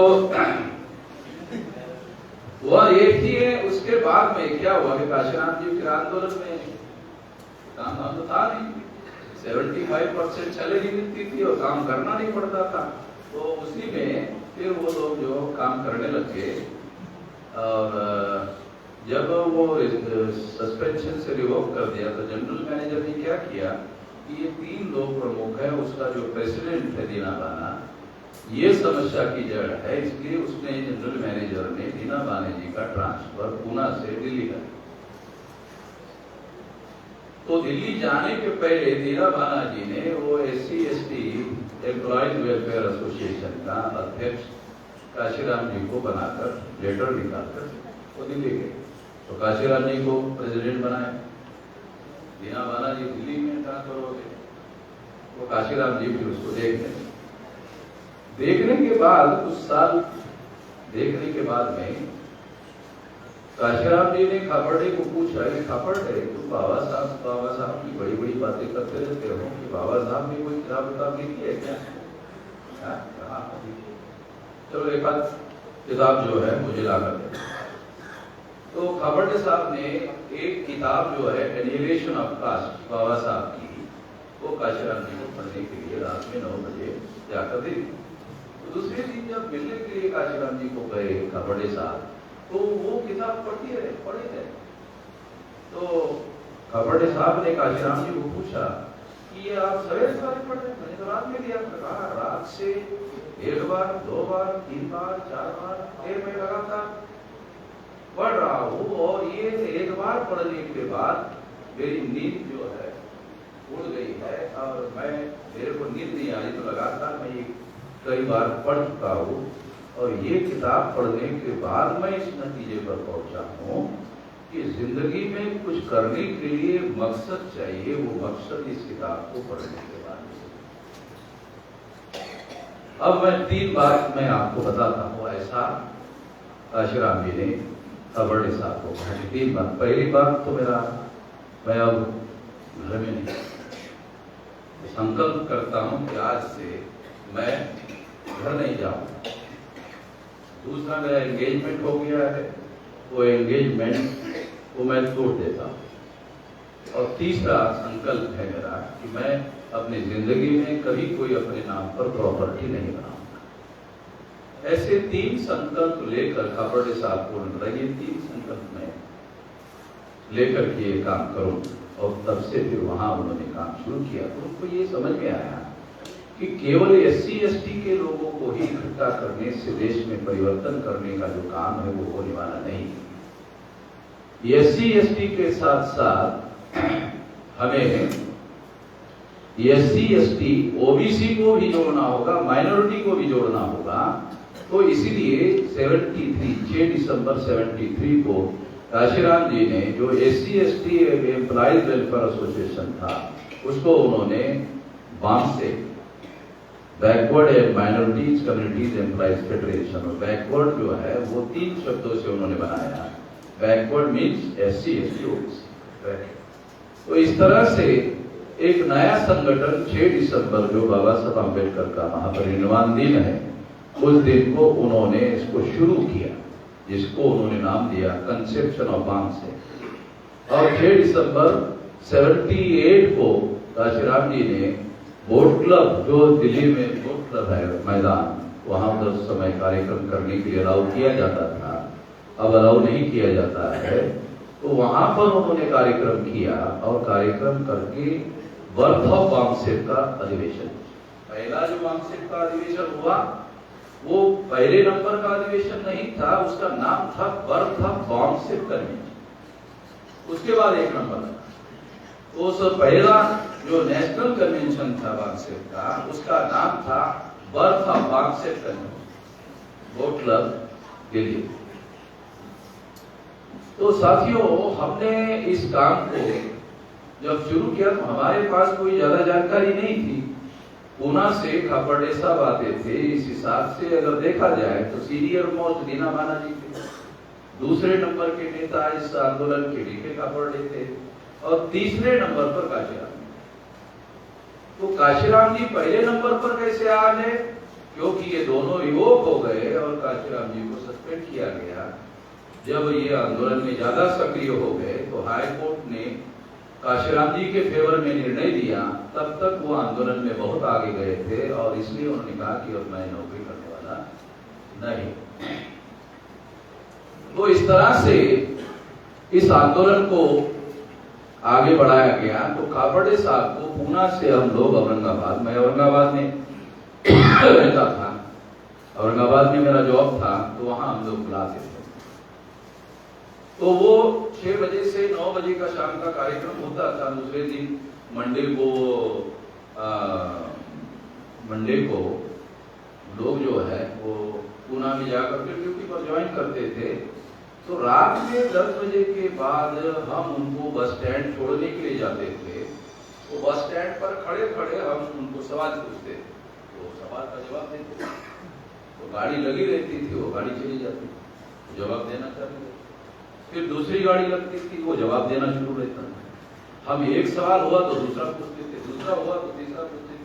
वह एक ही है। उसके बाद में क्या हुआ कि काशीराम जी फिर आंदोलन में काम तो था नहीं, 75% सैलरी मिलती थी और काम करना नहीं पड़ता था। तो उसी में फिर वो लोग जो काम करने लगे और जब वो सस्पेंशन से रिवोक कर दिया तो जनरल मैनेजर ने क्या किया कि ये 3 लोग प्रमुख है, उसका जो प्रेसिडेंट है दीना बाना, ये समस्या की जड़ है, इसलिए उसने जनरल मैनेजर ने दीना बाने जी का ट्रांसफर पूना से दिल्ली कर। तो दिल्ली जाने के पहले दीना बाना जी ने वो SC/ST एम्प्लॉयज वेलफेयर एसोसिएशन का अध्यक्ष काशीराम जी को बनाकर लेटर निकालकर वो दिल्ली गए। तो काशीराम जी को प्रेसिडेंट बनाए। दीना बाला जी दिल्ली में ट्रांसफर हो गए। वो काशीराम जी फिर उसको देखने के बाद कुछ साल देखने के बाद में काशीराम जी ने खापर्डे को पूछा कि खापर्डे तुम बाबा साहब की बड़ी बड़ी बातें करते रहते हो कि बाबा साहब ने कोई किताब लिखी है क्या? कहा चलो एक आध किताब जो है मुझे लाकर दे। तो खापर्डे साहब ने एक किताब जो है एनिलेशन ऑफ कास्ट बाबा साहब की, वो काशीराम जी को पढ़ने के लिए रात में 9 बजे जाकर दी। तो दूसरे दिन जब मिलने के लिए काशीराम जी को गए खापर्डे साहब, तो वो किताब पढ़े रहे। तो खापर्डे साहब ने काशीराम जी को पूछा कि ये आप सवेरे पढ़ रहे? मैंने तो रात में दिया। कहा रात से 1 बार 2 बार 3 बार 4 बार देर में लगातार पढ़ रहा हूँ, और ये 1 बार पढ़ने के बाद मेरी नींद जो है उड़ गई है, और मेरे को नींद नहीं आ रही, तो लगातार मैं ये कई बार पढ़ चुका हूँ, और ये किताब पढ़ने के बाद मैं इस नतीजे पर पहुंचा हूँ कि जिंदगी में कुछ करने के लिए मकसद चाहिए। वो मकसद इस किताब को पढ़ने के बाद। अब मैं 3 बात मैं आपको बताता हूँ। ऐसा काशीराम जी ने खापर्डे साहब को कहा। 3 बात। पहली बात तो मैं अब घर में नहीं, संकल्प करता हूँ कि आज से मैं घर नहीं जाऊंगा। दूसरा, मेरा एंगेजमेंट हो गया है, वो एंगेजमेंट को मैं तोड़ देता हूँ। और तीसरा संकल्प है मेरा कि मैं अपनी जिंदगी में कभी कोई अपने नाम पर प्रॉपर्टी नहीं बनाऊंगा। ऐसे 3 संकल्प लेकर खापर्डे साहब को ये 3 संकल्प में लेकर के ये काम करूं। और तब से फिर वहां उन्होंने काम शुरू किया। तो उनको ये समझ में आया कि केवल SC ST के लोगों को ही इकट्ठा करने से देश में परिवर्तन करने का जो काम है वो होने वाला नहीं। SC ST के साथ साथ हमें SC ST OBC को भी जोड़ना होगा, माइनॉरिटी को भी जोड़ना होगा। तो इसीलिए 6 दिसंबर 73 को काशीराम जी ने जो SC ST employees welfare association था, उसको उन्होंने बाम से backward and minorities communities employees federation, और बैकवर्ड जो है वो 3 शब्दों से उन्होंने बनाया। Backward means SC ST OBC। तो इस तरह से एक नया संगठन 6 दिसंबर जो बाबा साहब अम्बेडकर का महापरिनिर्वाण दिन है, उस दिन को उन्होंने इसको शुरू किया, जिसको उन्होंने नाम दिया कंसेप्शन ऑफ बाम से। और 6 दिसंबर 78 को काशीराम जी ने बोट क्लब, जो दिल्ली में बोट क्लब है मैदान, वहां पर उस समय कार्यक्रम करने के लिए अलाउ किया जाता था, अब अलाउ नहीं किया जाता है। तो वहां पर उन्होंने कार्यक्रम किया, और कार्यक्रम करके बर्थ ऑफ बामसेप का अधिवेशन, पहला जो बामसेप का अधिवेशन हुआ वो पहले नंबर का अधिवेशन नहीं था, उसका नाम था बर्थ ऑफ बामसेप कन्वेंशन। उसके बाद 1 नंबर था। उस पहला जो नेशनल कन्वेंशन था बामसेप का, उसका नाम था birth of BAMCEF convention, boat club Delhi. तो साथियों, हमने इस काम को जब शुरू किया तो हमारे पास कोई ज्यादा जानकारी नहीं थी। पूना से खापर्डे साहब आते थे। इस हिसाब से अगर देखा जाए तो सीनियर मोस्ट दीना बाला जी थे, दूसरे नंबर के नेता इस आंदोलन के डीके खापर्डे थे, और तीसरे नंबर पर काशीराम। तो काशीराम जी पहले नंबर पर कैसे आ गए? क्योंकि ये दोनों रिवोक हो गए और काशीराम जी को सस्पेंड किया गया। जब ये आंदोलन में ज्यादा सक्रिय हो गए तो हाई कोर्ट ने काशीराम जी के फेवर में निर्णय दिया। तब तक वो आंदोलन में बहुत आगे गए थे, और इसलिए उन्होंने कहा कि अब मैं नौकरी करने वाला नहीं। तो इस तरह से इस आंदोलन को आगे बढ़ाया गया। तो खापर्डे साहब को पूना से हम लोग औरंगाबाद, मैं औरंगाबाद में रहता था, औरंगाबाद में मेरा जॉब था, तो वहां हम लोग बुलाते थे। तो वो 6 बजे से 9 बजे का शाम का कार्यक्रम होता था। दूसरे दिन मंडे को लोग जो है वो पूना में जाकर के ड्यूटी पर ज्वाइन करते थे, तो रात में 10 बजे के बाद हम उनको बस स्टैंड छोड़ने के लिए जाते थे। तो बस स्टैंड पर खड़े खड़े हम उनको सवाल पूछते थे, तो सवाल का जवाब देते थे। तो गाड़ी लगी रहती थी, वो गाड़ी चली जाती, जवाब देना चाहते थे। फिर दूसरी गाड़ी लगती थी, वो जवाब देना शुरू रहता था। हम एक सवाल हुआ तो दूसरा पूछते थे, दूसरा हुआ तो तीसरा पूछते थे।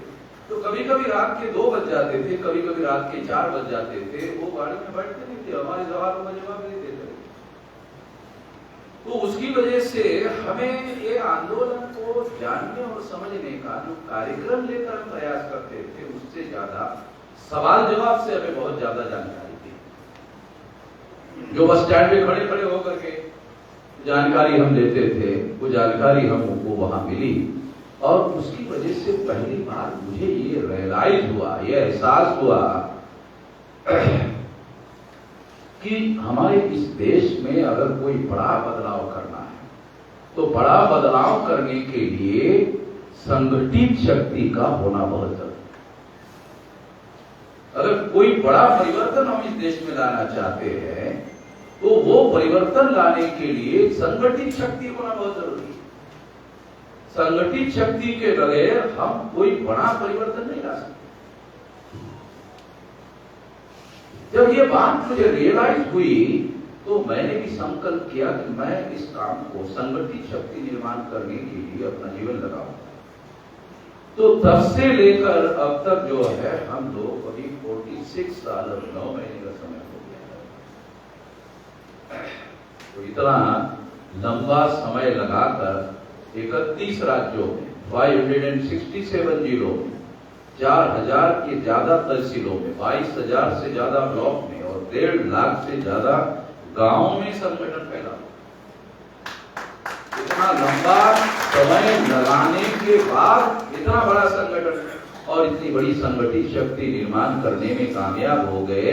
तो कभी कभी रात के 2 बज जाते थे, कभी कभी रात के 4 बज जाते थे। वो गाड़ी में बैठते नहीं थे, हमारे सवालों का जवाब देते थे। तो उसकी वजह से हमें ये आंदोलन को जानने और समझने का जो कार्यक्रम लेकर हम प्रयास करते थे, उससे ज्यादा सवाल जवाब से हमें बहुत ज्यादा जानकारी थी। जो बस स्टैंड पे खड़े खड़े होकर के जानकारी हम लेते थे, वो जानकारी हमको वहां मिली। और उसकी वजह से पहली बार मुझे ये रियलाइज हुआ, ये एहसास हुआ कि हमारे इस देश में अगर कोई बड़ा बदलाव करना है, तो बड़ा बदलाव करने के लिए संगठित शक्ति का होना बहुत जरूरी है। अगर कोई बड़ा परिवर्तन हम इस देश में लाना चाहते हैं, तो वो परिवर्तन लाने के लिए संगठित शक्ति होना बहुत जरूरी है। संगठित शक्ति के बगैर हम कोई बड़ा परिवर्तन नहीं ला सकते। जब ये बात मुझे रियलाइज हुई, तो मैंने भी संकल्प किया कि मैं इस काम को संगठित शक्ति निर्माण करने के लिए अपना जीवन लगाऊंगा। तो तब से लेकर अब तक जो है, हम लोग अभी 46 साल और 9 महीने का समय हो गया है। तो इतना लंबा समय लगाकर 31 राज्यों में, 567 जिलों में, 4000 के ज्यादा तहसीलों में, 22,000 से ज्यादा ब्लॉक में और 1.5 लाख से ज्यादा गांवों में संगठन फैला। इतना लंबा समय लगाने के बाद इतना बड़ा संगठन और इतनी बड़ी संगठित शक्ति निर्माण करने में कामयाब हो गए।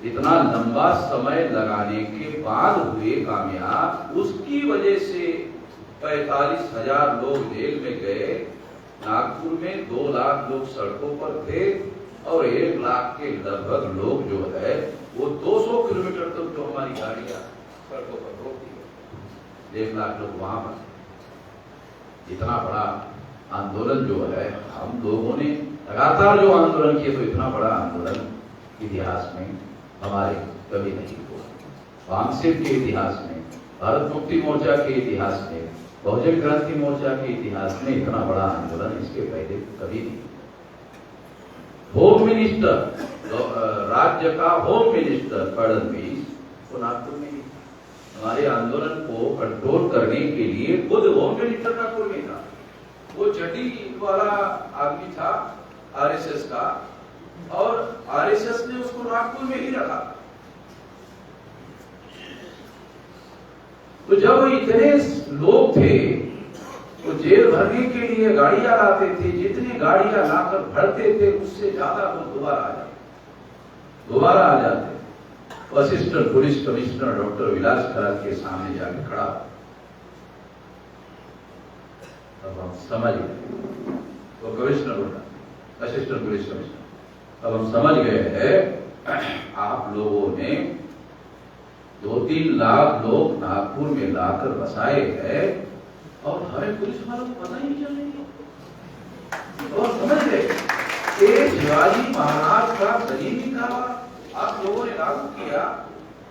इतना लंबा समय लगाने के बाद हुए कामयाब, उसकी वजह से 45,000 लोग जेल में गए। नागपुर में 2 लाख लोग सड़कों पर थे और 1 लाख के लगभग लोग जो है, वो 200 किलोमीटर तक जो हमारी गाड़ियां सड़कों पर रोकती है, 1 लाख लोग वहां पर। इतना बड़ा आंदोलन जो है, हम लोगों ने लगातार जो आंदोलन किए, तो इतना बड़ा आंदोलन इतिहास में हमारे कभी नहीं हुआ। वामसिर के इतिहास में, भारत मुक्ति मोर्चा के इतिहास में, बहुजन क्रांति मोर्चा के इतिहास में इतना बड़ा आंदोलन इसके पहले कभी नहीं। होम मिनिस्टर, राज्य का होम मिनिस्टर फडणवीस को नागपुर में हमारे आंदोलन को कंट्रोल करने के लिए खुद होम मिनिस्टर नागपुर में था। वो चड्डी वाला आदमी था आरएसएस का, और आरएसएस ने उसको नागपुर में ही रखा। तो जब इतने लोग थे, तो जेल भरने के लिए गाड़ियां लाते थे, जितनी गाड़ियां लाकर भरते थे, उससे ज्यादा लोग दोबारा आ जाते। असिस्टेंट पुलिस कमिश्नर डॉक्टर विलास खरात के सामने जाके खड़ा। अब हम समझ गए, वो कमिश्नर होता, असिस्टेंट पुलिस कमिश्नर। अब हम समझ गए हैं, आप लोगों ने 2-3 लाख लोग नागपुर में लाकर बसाए हैं और हमें पुलिस वालों को पता ही नहीं चल रही। और समझ गए, शिवाजी महाराज का शरीर था, आप लोगों ने लागू किया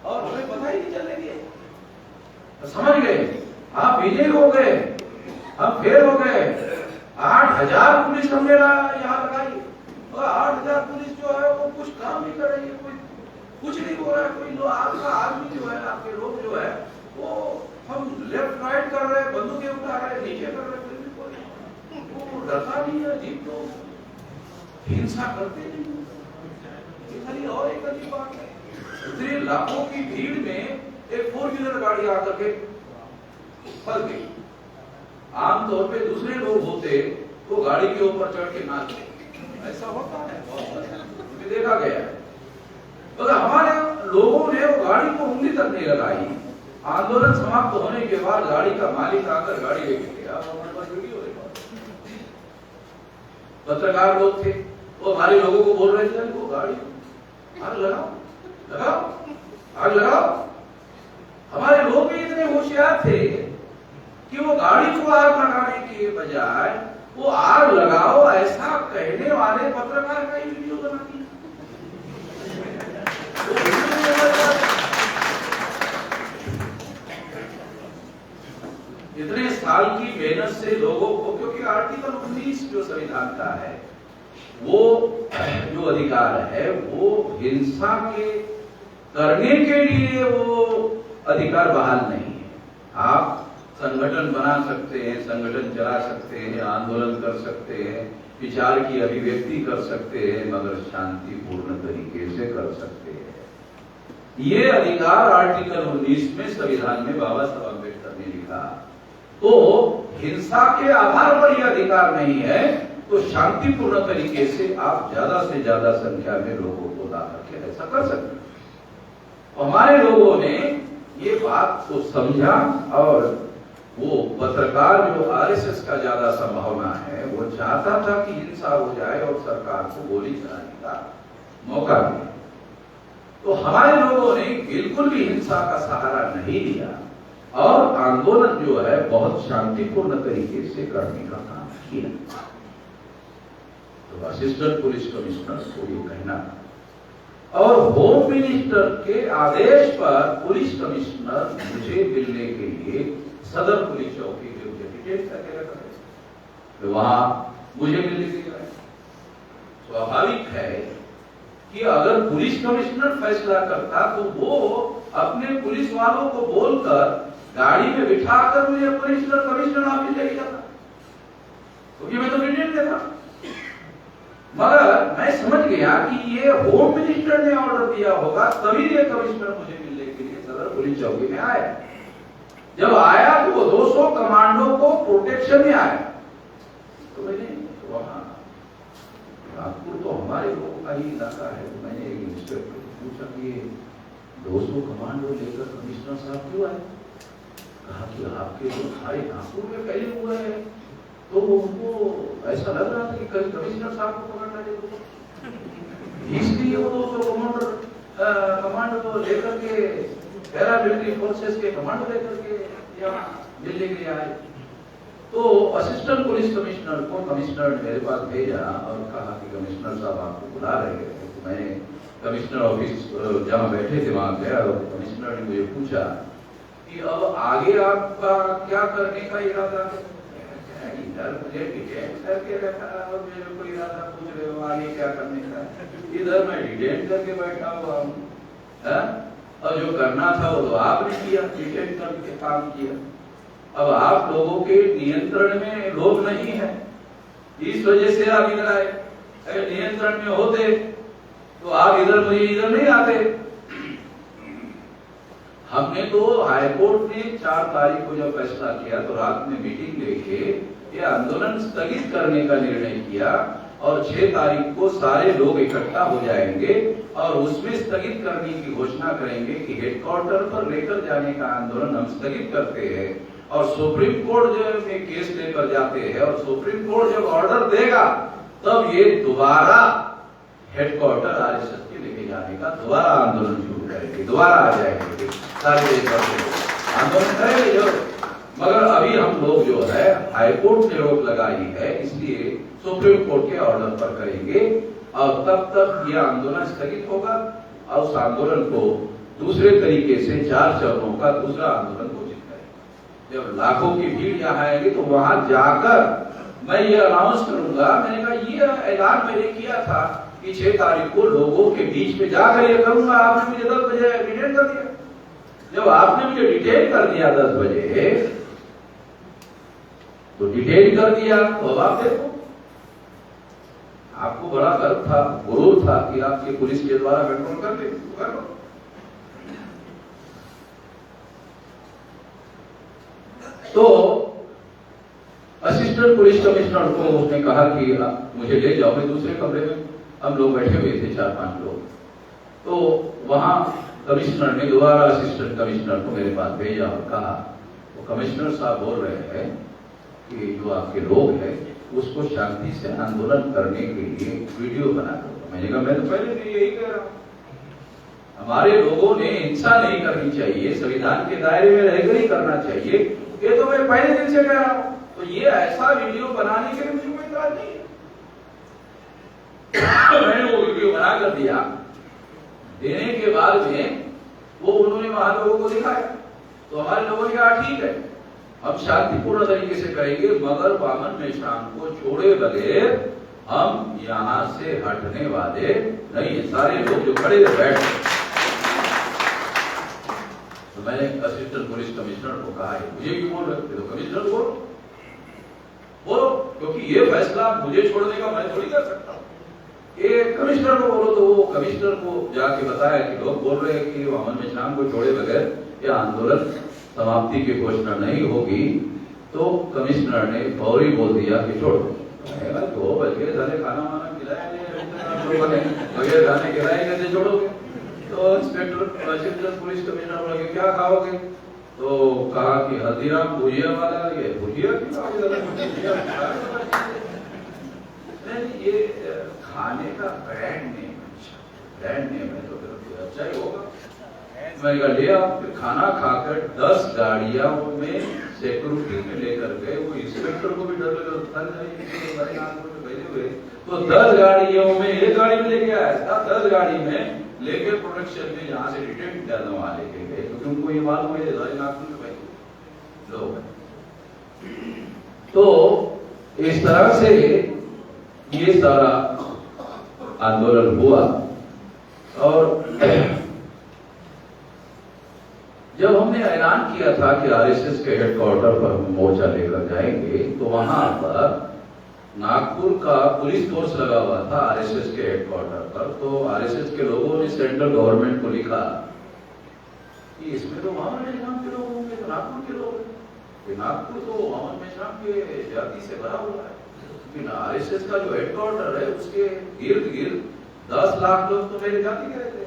और हमें पता ही नहीं चलने दिया। तो समझ गए, आप विजय हो गए, हम फेल हो गए। 8,000 पुलिस हमने यहाँ लगाई, और 8,000 पुलिस जो है वो कुछ काम नहीं कर रही है, कोई कुछ नहीं हो रहा है। कोई लोग, आपका आदमी जो है, आपके लोग जो है, वो हम लेफ्ट राइट कर रहे हैं, बंदूकें उठा रहे हैं, नीचे कर रहे हैं, फिर भी कोई वो डरता नहीं है। अजीब लोग हिंसा करते नहीं। खाली और एक अजीब बात है, इतने लाखों की भीड़ में एक 4 व्हीलर गाड़ी आकर के फंस गई। आमतौर पे दूसरे लोग होते तो गाड़ी के ऊपर चढ़ के नाचते, ऐसा होता है, बहुत देखा गया है। तो हमारे लोगों ने वो गाड़ी को उंगली तक नहीं लगाई। आंदोलन समाप्त होने के बाद गाड़ी का मालिक आकर गाड़ी लेके गया, हमारे पास वीडियो है। पत्रकार लोग थे, वो हमारे लोगों को बोल रहे थे, वो गाड़ी आग लगाओ, लगाओ, आग लगाओ। हमारे लोग भी इतने होशियार थे कि वो गाड़ी को आग लगाने के बजाय वो आग लगाओ ऐसा कहने वाले पत्रकार का ही वीडियो बना दिया। इतने साल की मेहनत से लोगों को, क्योंकि आर्टिकल 19 जो संविधान का है, वो जो अधिकार है वो हिंसा के करने के लिए वो अधिकार बहाल नहीं है। आप संगठन बना सकते हैं, संगठन चला सकते हैं, आंदोलन कर सकते हैं, विचार की अभिव्यक्ति कर सकते हैं, मगर शांतिपूर्ण तरीके से कर सकते हैं। ये अधिकार आर्टिकल 19 में संविधान में बाबा साहब अम्बेडकर ने लिखा। तो हिंसा के आधार पर यह अधिकार नहीं है, तो शांतिपूर्ण तरीके से आप ज्यादा से ज्यादा संख्या में लोगों को ला करके ऐसा कर सकते हैं। हमारे लोगों ने ये बात को समझा और वो पत्रकार जो आरएसएस का ज्यादा संभावना है, वो चाहता था कि हिंसा हो जाए और सरकार को गोली चलाने का मौका मिले। तो हमारे लोगों ने बिल्कुल भी हिंसा का सहारा नहीं लिया और आंदोलन जो है बहुत शांतिपूर्ण तरीके से करने का काम किया। तो असिस्टेंट पुलिस कमिश्नर को ये कहना था। और होम मिनिस्टर के आदेश पर पुलिस कमिश्नर मुझे मिलने के लिए सदर पुलिस चौकी के मुझे डिटेल करके रखा है, तो वहां मुझे मिलने के लिए स्वाभाविक है कि अगर पुलिस कमिश्नर फैसला करता तो वो अपने पुलिस वालों को बोलकर गाड़ी में बिठाकर मुझे कमिश्नर ऑफिस लेके जाता, क्योंकि मैं तो डिटेल देता। मगर मैं समझ गया कि ये होम मिनिस्टर ने ऑर्डर दिया होगा, तभी ये कमिश्नर मुझे मिलने के लिए सदर पुलिस चौकी में आया। जब आया तो वो 200 कमांडो को प्रोटेक्शन में आया। तो मैंने वहां नागपुर तो हमारे लोगों का ही इलाका है, तो मैंने एक इंस्पेक्टर को पूछा कि 200 कमांडो लेकर कमिश्नर साहब क्यों आए? कहा कि आपके जो सारे नागपुर में फैले हुए हैं, तो उनको ऐसा लग रहा था कि कहीं कमिश्नर साहब को पकड़ना चाहिए, इसलिए वो 200 कमांडो लेकर के पैरामिलिट्री फोर्सेस के कमांडो लेकर के यहाँ मिलने के लिए आए। तो असिस्टेंट पुलिस कमिश्नर को कमिश्नर ने मेरे पास भेजा और कहा कि कमिश्नर साहब आपको बुला रहे हैं। तो मैंने कमिश्नर ऑफिस जहाँ बैठे थे वहां गया और कमिश्नर ने मुझे पूछा कि अब आगे आपका क्या करने का इरादा है? इधर मुझे डिटेन करके रखा और मेरे को इरादा पूछ रहे हो आगे क्या करने का? इधर मैं डिटेन करके बैठा हुआ हूँ, और जो करना था वो तो आपने किया, डिटेन करके काम किया। अब आप लोगों के नियंत्रण में लोग नहीं है, इस वजह से आप इधर आए। अगर नियंत्रण में होते तो आप इधर मुझे इधर नहीं आते। हमने तो हाईकोर्ट ने 4 तारीख को जब फैसला किया तो रात में मीटिंग लेके ये आंदोलन स्थगित करने का निर्णय किया और 6 तारीख को सारे लोग इकट्ठा हो जाएंगे और उसमें स्थगित करने की घोषणा करेंगे कि हेडक्वार्टर पर लेकर जाने का आंदोलन हम स्थगित करते हैं और सुप्रीम कोर्ट जो में केस लेकर जाते हैं और सुप्रीम कोर्ट जब ऑर्डर देगा तब ये दोबारा हेडक्वार्टर आरएसएस के लेके जाने का दोबारा आंदोलन शुरू करेंगे, दोबारा आ जाएंगे सारे आंदोलन करेंगे जो। मगर अभी हम लोग जो है हाईकोर्ट ने रोक लगाई है, इसलिए सुप्रीम कोर्ट के ऑर्डर पर करेंगे और तब तक यह आंदोलन स्थगित होगा और उस आंदोलन को दूसरे तरीके से 4 चरणों का दूसरा आंदोलन घोषित करेंगे। जब लाखों की भीड़ यहाँ आएगी तो वहां जाकर मैं ये अनाउंस करूंगा। मैंने कहा ये ऐलान मैंने किया था कि 6 तारीख को लोगों के बीच में जाकर ये करूंगा। आपने मुझे 10 बजे डिटेन कर दिया। जब आपने मुझे डिटेन कर दिया 10 बजे, तो डिटेन कर दिया तो अब आप देखो, आपको बड़ा गर्व था, गुरूर था कि आपके पुलिस के द्वारा कंट्रोल कर ले, कर लो। तो असिस्टेंट पुलिस कमिश्नर को उसने कहा कि मुझे ले जाओ। मैं दूसरे कमरे में हम लोग बैठे हुए थे 4-5 लोग। तो वहां कमिश्नर ने दोबारा असिस्टेंट कमिश्नर को मेरे पास भेजा और कहा वो कमिश्नर साहब बोल रहे हैं कि जो आपके लोग हैं उसको शांति से आंदोलन करने के लिए वीडियो बना दो। मैंने कहा मैं तो पहले भी यही कह रहा हूं। हमारे लोगों ने हिंसा नहीं करनी चाहिए, संविधान के दायरे में रहकर ही करना चाहिए। ये तो मैं पहले दिन से कह रहा हूं। तो ये ऐसा वीडियो बनाने के लिए मुझे कोई इतराज नहीं है। मैंने वो वीडियो बना कर दिया, देने के बाद में वो उन्होंने वहां लोगों को दिखाया, तो हमारे लोगों ने कहा ठीक है, हम शांतिपूर्ण तरीके से करेंगे, मगर वामन मेश्राम को छोड़े बगैर हम यहां से हटने वाले नहीं है। सारे लोग जो खड़े बैठ, तो मैंने असिस्टेंट पुलिस कमिश्नर को कहा है, मुझे क्यों बोल रहे थे, तो कमिश्नर बोलो, क्योंकि ये फैसला मुझे छोड़ने का मैं थोड़ी कर सकता हूं। ये कमिश्नर को बोलो, तो वो कमिश्नर को जाके बताया कि लोग बोल रहे हैं कि वामन मेश्राम को छोड़े बगैर यह आंदोलन समाप्ति की घोषणा नहीं होगी। तो कमिश्नर ने फौरी बोल दिया कि छोड़ो। 2 बजे खाना वाना खिलाया नहीं, बगैर खाने खिलाए कैसे छोड़ोगे? तो इंस्पेक्टर असिस्टेंट पुलिस कमिश्नर बोले क्या खाओगे? तो कहा कि हल्दीराम भुजिया वाला, ये भुजिया ये खाने का ब्रांड नेम है, तो फिर अच्छा ही होगा। मैं कहा ले आओ। फिर खाना खाकर 10 गाड़ियां में सिक्योरिटी में लेकर गए। वो इंस्पेक्टर को भी डर लगा, तो 10 गाड़ियों में एक गाड़ी में लेके आया था, 10 गाड़ी में लेके प्रोडक्शन में जहां से डिटेक्ट करने वाले के गए, क्योंकि उनको ये मालूम है नागपुर में लोग हैं। तो इस तरह से ये सारा आंदोलन हुआ। और जब हमने ऐलान किया था कि आरएसएस के हेडक्वार्टर पर हम मोर्चा लेकर जाएंगे, तो वहां पर नागपुर का पुलिस फोर्स लगा हुआ था आरएसएस के हेडक्वार्टर पर। तो आरएसएस के लोगों ने सेंट्रल गवर्नमेंट को लिखा कि इसमें तो वामन मेश्राम के लोग होंगे, तो नागपुर के लोग, नागपुर तो वामन मेश्राम के जाति से भरा हुआ है, लेकिन आरएसएस का जो हेडक्वार्टर है उसके गिर्द गिर्द 10 लाख लोग तो मेरे जाति के रहते।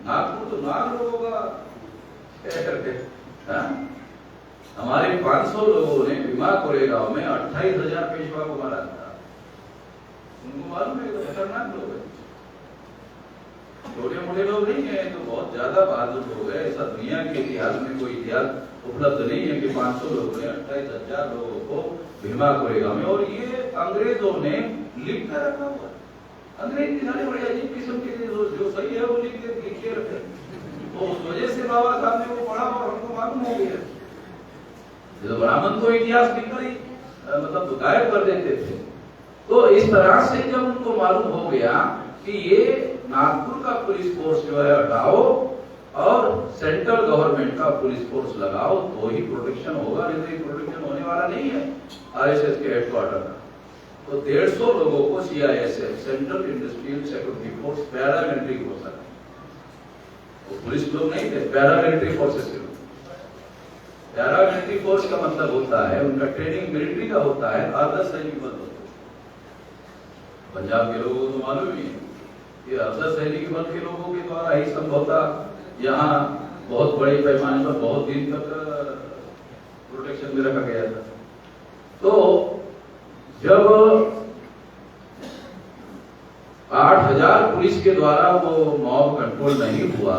नागपुर तो नाग लोगों का हमारे 500 लोगों ने भीमा कोरेगांव में 28,000 पेशवा को मारा था। उनको मालूम है तो खतरनाक लोग हैं, छोटे मोटे लोग नहीं है, तो बहुत ज्यादा बहादुर लोग है। ऐसा दुनिया के इतिहास में कोई इतिहास उपलब्ध नहीं है कि 500 लोगों ने 28,000 लोगों को भीमा कोरेगांव में, और ये अंग्रेजों ने लिख कर रखा हुआ। अंग्रेज किसाने बड़े अजीब किस्म के जो सही है वो लिख के रखे, तो उस वजह से बाबा साहब ने वो पढ़ा और हमको मालूम हो गया। जो ब्राह्मण को इतिहास लिखकर ही मतलब गायब कर देते थे। तो इस तरह से जब उनको मालूम हो गया कि ये नागपुर का पुलिस फोर्स जो है हटाओ और सेंट्रल गवर्नमेंट का पुलिस फोर्स लगाओ, तो ही प्रोटेक्शन होगा, नहीं तो प्रोटेक्शन होने वाला नहीं है आरएसएस के हेडक्वार्टर का। तो 150 लोगों को CISF, central industrial security force, paramilitary force है, वो पुलिस लोग नहीं थे, पैरामिलिट्री फोर्सेस के लोग। पैरामिलिट्री फोर्स का मतलब होता है, उनका ट्रेनिंग मिलिट्री का होता है, अर्धसैनिक बल होता है। पंजाब के लोगों को तो मालूम ही है कि अर्धसैनिक बल के लोगों के द्वारा ही संभवतः यहाँ बहुत बड़े पैमाने पर बहुत दिन तक प्रोटेक्शन में रखा गया था। तो जब 8,000 पुलिस के द्वारा वो मॉब कंट्रोल नहीं हुआ,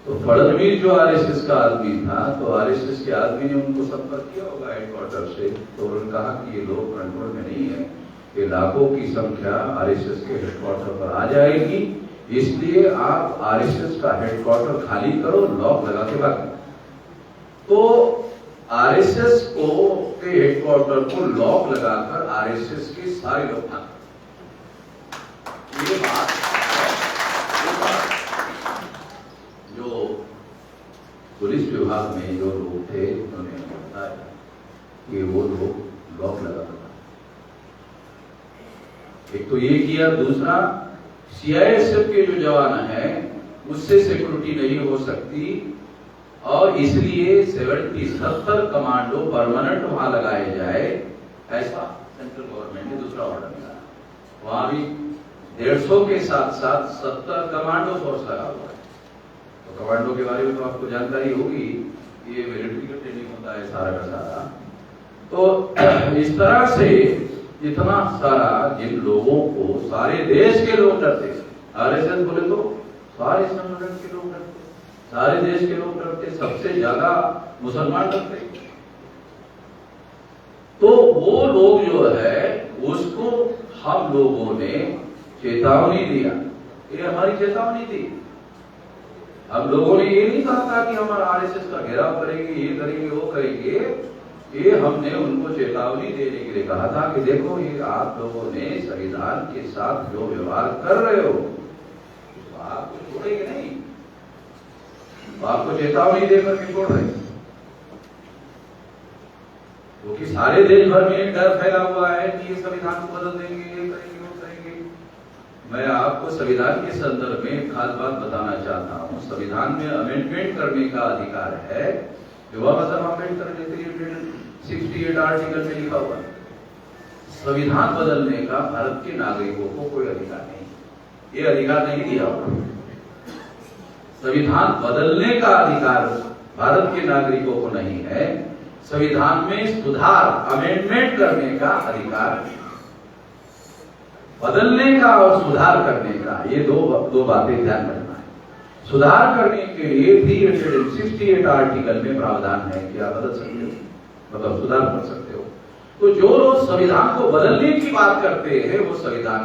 तो फडणवीस जो आरएसएस का आदमी था, तो आरएसएस के आदमी ने उनको संपर्क किया होगा हेडक्वार्टर से, तो उन्होंने कहा कि ये लोग कंट्रोल में नहीं है, ये लाखों की संख्या आरएसएस के हेडक्वार्टर पर आ जाएगी, इसलिए आप आरएसएस का हेडक्वार्टर खाली करो, लॉक लगा के भागो। तो आरएसएस को के हेडक्वार्टर को लॉक लगाकर आरएसएस के सारे लोग भाग। ये बात जो पुलिस विभाग में जो लोग थे उन्होंने बताया कि वो लोग लॉक लगा। एक तो ये किया, दूसरा सीआईएसएफ के जो जवान हैं उससे सिक्योरिटी नहीं हो सकती, और इसलिए 70 कमांडो परमानेंट वहां लगाए जाए, ऐसा सेंट्रल गवर्नमेंट ने दूसरा ऑर्डर दिया। वहां भी 150 के साथ साथ 70 कमांडो फोर्स लगा हुआ है। तो कमांडो के बारे में तो आपको जानकारी होगी, ये मिलिट्री का ट्रेनिंग होता है सारा का सारा। तो इस तरह से इतना सारा जिन लोगों को सारे देश के लोग डरते, आरएसएस बोले तो सारे संगठन के लोग डरते, सारे देश के लोग डरते, सबसे ज्यादा मुसलमान डरते। तो वो लोग जो है उसको हम लोगों ने चेतावनी दिया, ये हमारी चेतावनी थी। हम लोगों ने ये नहीं कहा था कि हमारा आरएसएस का घेराव करेंगे, ये करेंगे, वो करेंगे। ये हमने उनको चेतावनी देने के लिए कहा था कि देखो ये आप लोगों ने संविधान के साथ जो व्यवहार कर रहे हो तो आपको छोड़ेंगे नहीं, तो आपको चेतावनी देकर के छोड़ रहे, क्योंकि सारे देश भर में डर फैला हुआ है कि ये संविधान को बदल देंगे, ये करेंगे, वो करेंगे। मैं आपको संविधान के संदर्भ में एक खास बात बताना चाहता हूँ। संविधान में अमेंडमेंट करने का अधिकार है, जो बाबा साहब अम्बेडकर ने 68 आर्टिकल में लिखा हुआ है। संविधान बदलने का भारत के नागरिकों को कोई अधिकार नहीं, ये अधिकार नहीं दिया हुआ। संविधान बदलने का अधिकार भारत के नागरिकों को नहीं है, संविधान में सुधार अमेंडमेंट करने का अधिकार, बदलने का और सुधार करने का, ये दो बातें ध्यान रखना है। सुधार करने के लिए 368 आर्टिकल में प्रावधान है कि आप बदल सकते हो, मतलब सुधार कर सकते हो। तो जो लोग संविधान को बदलने की बात करते हैं वो संविधान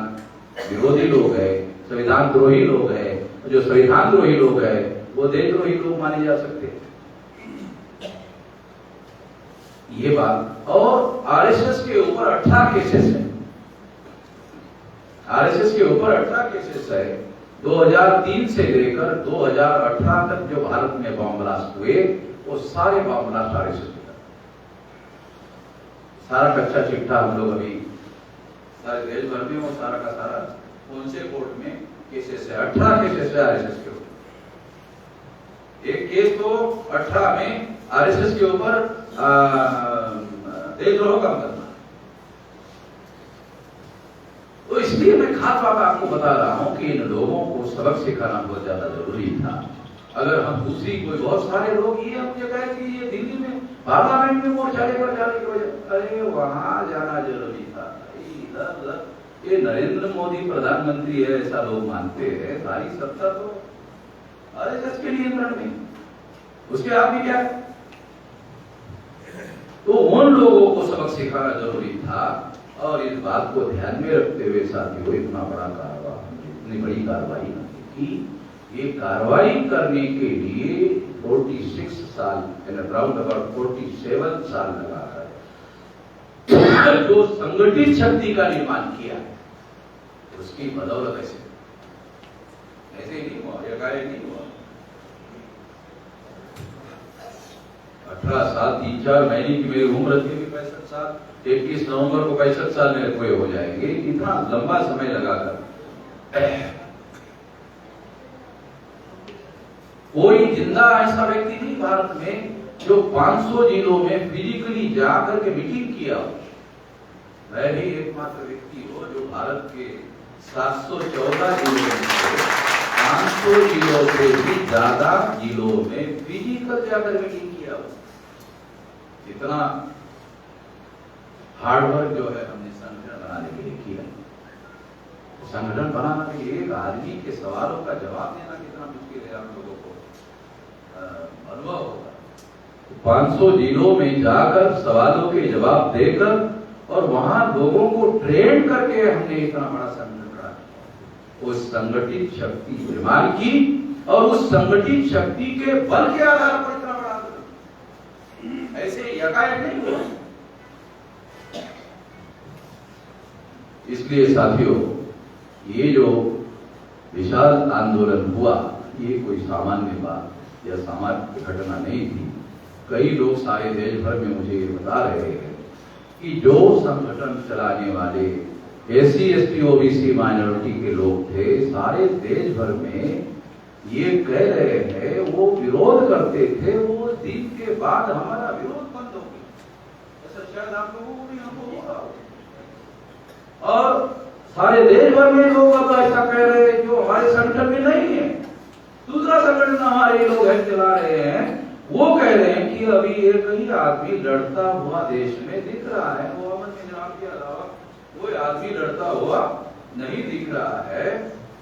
विरोधी लोग हैं, संविधान द्रोही लोग हैं। जो संविधान द्रोही लोग हैं वो देशद्रोही लोग माने जा सकते हैं, ये बात। और आरएसएस के ऊपर 18 केसेस है, आरएसएस के ऊपर 18 केसेस है। 2003 से लेकर 2018 तक जो भारत में बॉम्ब ब्लास्ट हुए वो सारे बॉम्ब ब्लास्ट आरएसएस के, सारा कच्चा चिट्ठा हम लोग अभी सारे देश भर में वो सारा का सारा उनसे कोर्ट में केसेस है, 18 केसेस है आरएसएस के ऊपर। एक केस तो 18 में आरएसएस के ऊपर देशद्रोह का मुकदमा। तो इसलिए मैं खास बात आपको बता रहा हूं कि इन लोगों को सबक सिखाना बहुत ज्यादा जरूरी था। अगर हम दूसरी कोई बहुत सारे लोग ये मुझे कहे कि ये दिल्ली में पार्लियामेंट में मोर्चा लेकर जाने की वजह, अरे वहां जाना जरूरी था। ये नरेंद्र मोदी प्रधानमंत्री है ऐसा लोग मानते हैं, सारी सत्ता तो आरएसएस के नियंत्रण में, उसके आगे क्या? तो उन लोगों को सबक सिखाना जरूरी था। और इस बात को ध्यान में रखते हुए साथियों इतना बड़ा कार्रवाई, इतनी बड़ी कार्रवाई की, ये कार्रवाई करने के लिए 46 साल, अराउंड अबाउट 47 साल लगा है। जो संगठित शक्ति का निर्माण किया उसकी बदौलत ऐसे ही नहीं हुआ, एकाएक नहीं हुआ। 18 साल 3-4 महीने की मेरी उम्र थी, 65 साल, 21 नवंबर को 65 साल मेरे पूरे हो जाएंगे। इतना लंबा समय लगाकर कोई जिंदा ऐसा व्यक्ति नहीं भारत में जो 500 जिलों में फिजिकली जाकर के मीटिंग किया हो। मैं ही एकमात्र व्यक्ति हो जो भारत के 714 जिलों में 500 जिलों से भी ज्यादा जिलों में फिजिकल जाकर मीटिंग किया हो। इतना हार्डवर्क जो है हमने संगठन बनाने के लिए किया। संगठन बनाना के लिए एक आदमी के सवालों का जवाब देना कितना मुश्किल है, आप लोगों को अनुभव होगा। 500 जिलों में जाकर सवालों के जवाब देकर और वहां लोगों को ट्रेन करके हमने इतना बड़ा संगठन बनाया। उस संगठित शक्ति निर्माण की और उस संगठित शक्ति के बल के आधार पर इतना बड़ा ऐसे एकाएक नहीं हुआ। इसलिए साथियों ये जो विशाल आंदोलन हुआ ये कोई सामान्य बात या सामान्य घटना नहीं थी। कई लोग सारे देश भर में मुझे ये बता रहे हैं कि जो संगठन चलाने वाले एससी एसटी ओबीसी माइनॉरिटी के लोग थे सारे देश भर में ये कह रहे हैं, वो विरोध करते थे, वो दिन के बाद हमारा विरोध बंद हो गया। ऐसा शायद आप लोगों को भी अनुभव हो रहा हो। और सारे देश भर में लोग अब ऐसा कह रहे हैं जो हमारे संगठन में नहीं है। दूसरा संगठन हमारे लोग है चला रहे हैं, वो कह रहे हैं कि अभी एक ही आदमी लड़ता हुआ देश में दिख रहा है, वो अमन निजाम के अलावा कोई आदमी लड़ता हुआ नहीं दिख रहा है।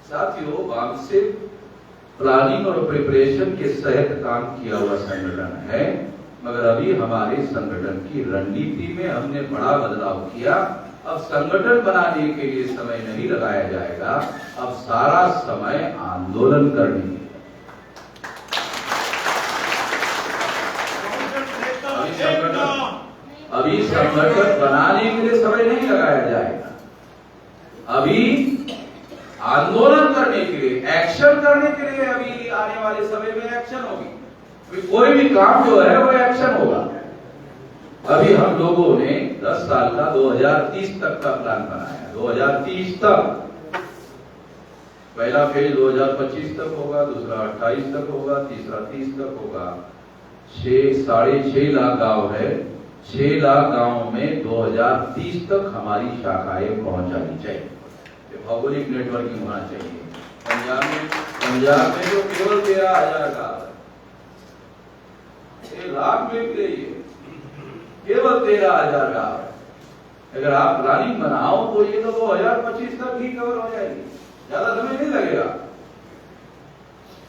साथियों प्लानिंग और प्रिपरेशन के सहित काम किया हुआ संगठन है, मगर अभी हमारे संगठन की रणनीति में हमने बड़ा बदलाव किया। अब संगठन बनाने के लिए समय नहीं लगाया जाएगा, अब सारा समय आंदोलन करने के लिए। अभी संगठन बनाने के लिए समय नहीं लगाया जाएगा, अभी आंदोलन करने के लिए, एक्शन करने के लिए अभी आने वाले समय में एक्शन होगी। कोई भी काम जो है वो एक्शन होगा। अभी हम लोगों ने 10 साल का 2030 तक का प्लान बनाया। 2030 तक पहला फेज 2025 तक होगा, दूसरा 28 तक होगा, तीसरा 30 तक होगा। 6.5 लाख गांव है, 6 लाख गांवों में 2030 तक हमारी शाखाएं पहुंच जानी चाहिए। भौगोलिक नेटवर्किंग होना चाहिए। पंजाब में जो केवल 13,000 गांव है, 1 लाख में भी नहीं है, केवल 13,000 गांव है। अगर आप प्लानिंग बनाओ तो ये तो 2025 तक ही कवर हो जाएगी, ज्यादा समय नहीं लगेगा।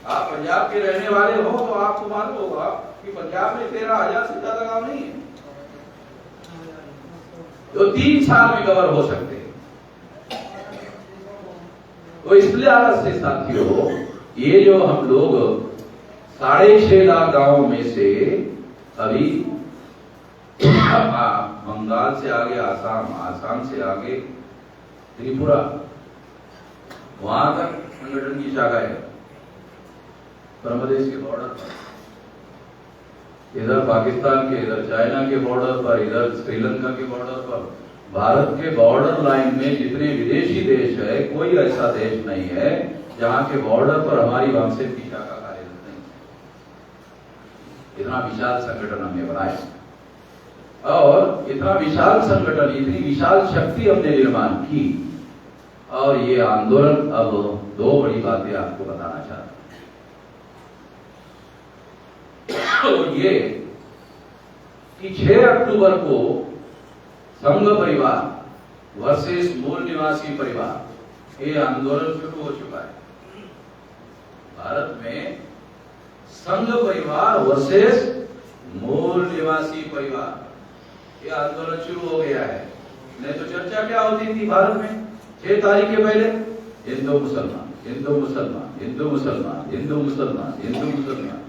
आप पंजाब के रहने वाले हो तो आपको मालूम होगा कि पंजाब में 13,000 से ज्यादा गांव नहीं है, तो 3 साल में कवर हो सकते हैं। तो इसलिए आदत से साथियों, ये जो हम लोग 6.5 लाख गांवों में से अभी बंगाल से आगे आसाम, आसाम से आगे त्रिपुरा, वहां तक संगठन की शाखा है। बांग्लादेश के बॉर्डर पर, इधर पाकिस्तान के, इधर चाइना के बॉर्डर पर, इधर श्रीलंका के बॉर्डर पर, भारत के बॉर्डर लाइन में जितने विदेशी देश है, कोई ऐसा देश नहीं है जहां के बॉर्डर पर हमारी वामसेन की शाखा कार्यरत नहीं। इतना विशाल संगठन हमने बनाया और इतना विशाल संगठन, इतनी विशाल शक्ति हमने निर्माण की। और ये आंदोलन, अब 2 बड़ी बातें आपको बताना चाहता हूं। तो ये कि 6 अक्टूबर को संघ परिवार वर्सेस मूल निवासी परिवार, ये आंदोलन शुरू हो चुका है। भारत में संघ परिवार वर्सेस मूल निवासी परिवार, ये आंदोलन शुरू हो गया है। नहीं तो चर्चा क्या होती थी भारत में 6 तारीख के पहले? हिंदू मुसलमान, हिंदू मुसलमान, हिंदू मुसलमान, हिंदू मुसलमान, हिंदू मुसलमान,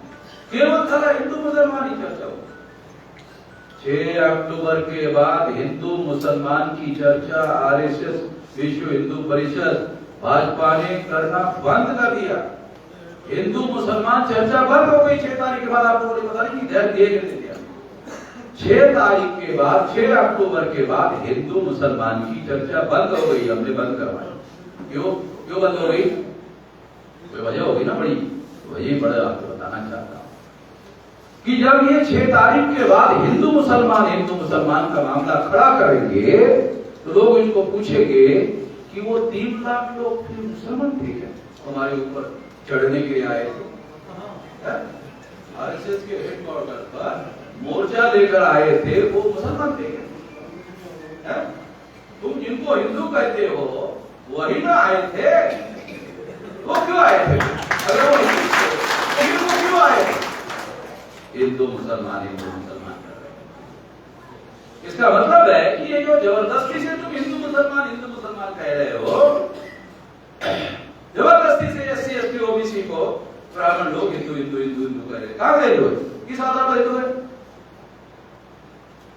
केवल था हिंदू मुसलमान ही चर्चा हो। 6 अक्टूबर के बाद हिंदू मुसलमान की चर्चा आरएसएस, विश्व हिंदू परिषद, भाजपा ने करना बंद कर दिया। हिंदू मुसलमान चर्चा बंद हो गई 6 तारीख के बाद। आप लोगों ने पता नहीं कि ध्यान दिए नहीं दिया। 6 तारीख के बाद, 6 अक्टूबर के बाद हिंदू मुसलमान की चर्चा बंद हो गई, हमने बंद करवाई। क्यों बंद हो गई? कोई वजह होगी ना बड़ी, वही बड़ा आपको बताना चाहता हूं कि जब ये 6 तारीख के बाद हिंदू मुसलमान का मामला खड़ा करेंगे तो लोग इनको पूछेंगे कि वो 3 लाख लोग फिर मुसलमान थे क्या, हमारे ऊपर चढ़ने के लिए आए थे? आरएसएस के हेडक्वार्टर पर मोर्चा लेकर आए थे, वो मुसलमान थे क्या? तुम जिनको हिंदू कहते हो वही ना आए थे, वो क्यों आए थे? अगर वो हिंदू क्यों आए थे? हिंदू मुसलमान कर रहे हैं। इसका मतलब है कि ये जो जबरदस्ती से तुम हिंदू मुसलमान कह रहे हो, जबरदस्ती से एससी एसटी ओबीसी को ब्राह्मण लोग हिंदू कह रहे, कहां गए लोग? किस आधार पर हिंदू है?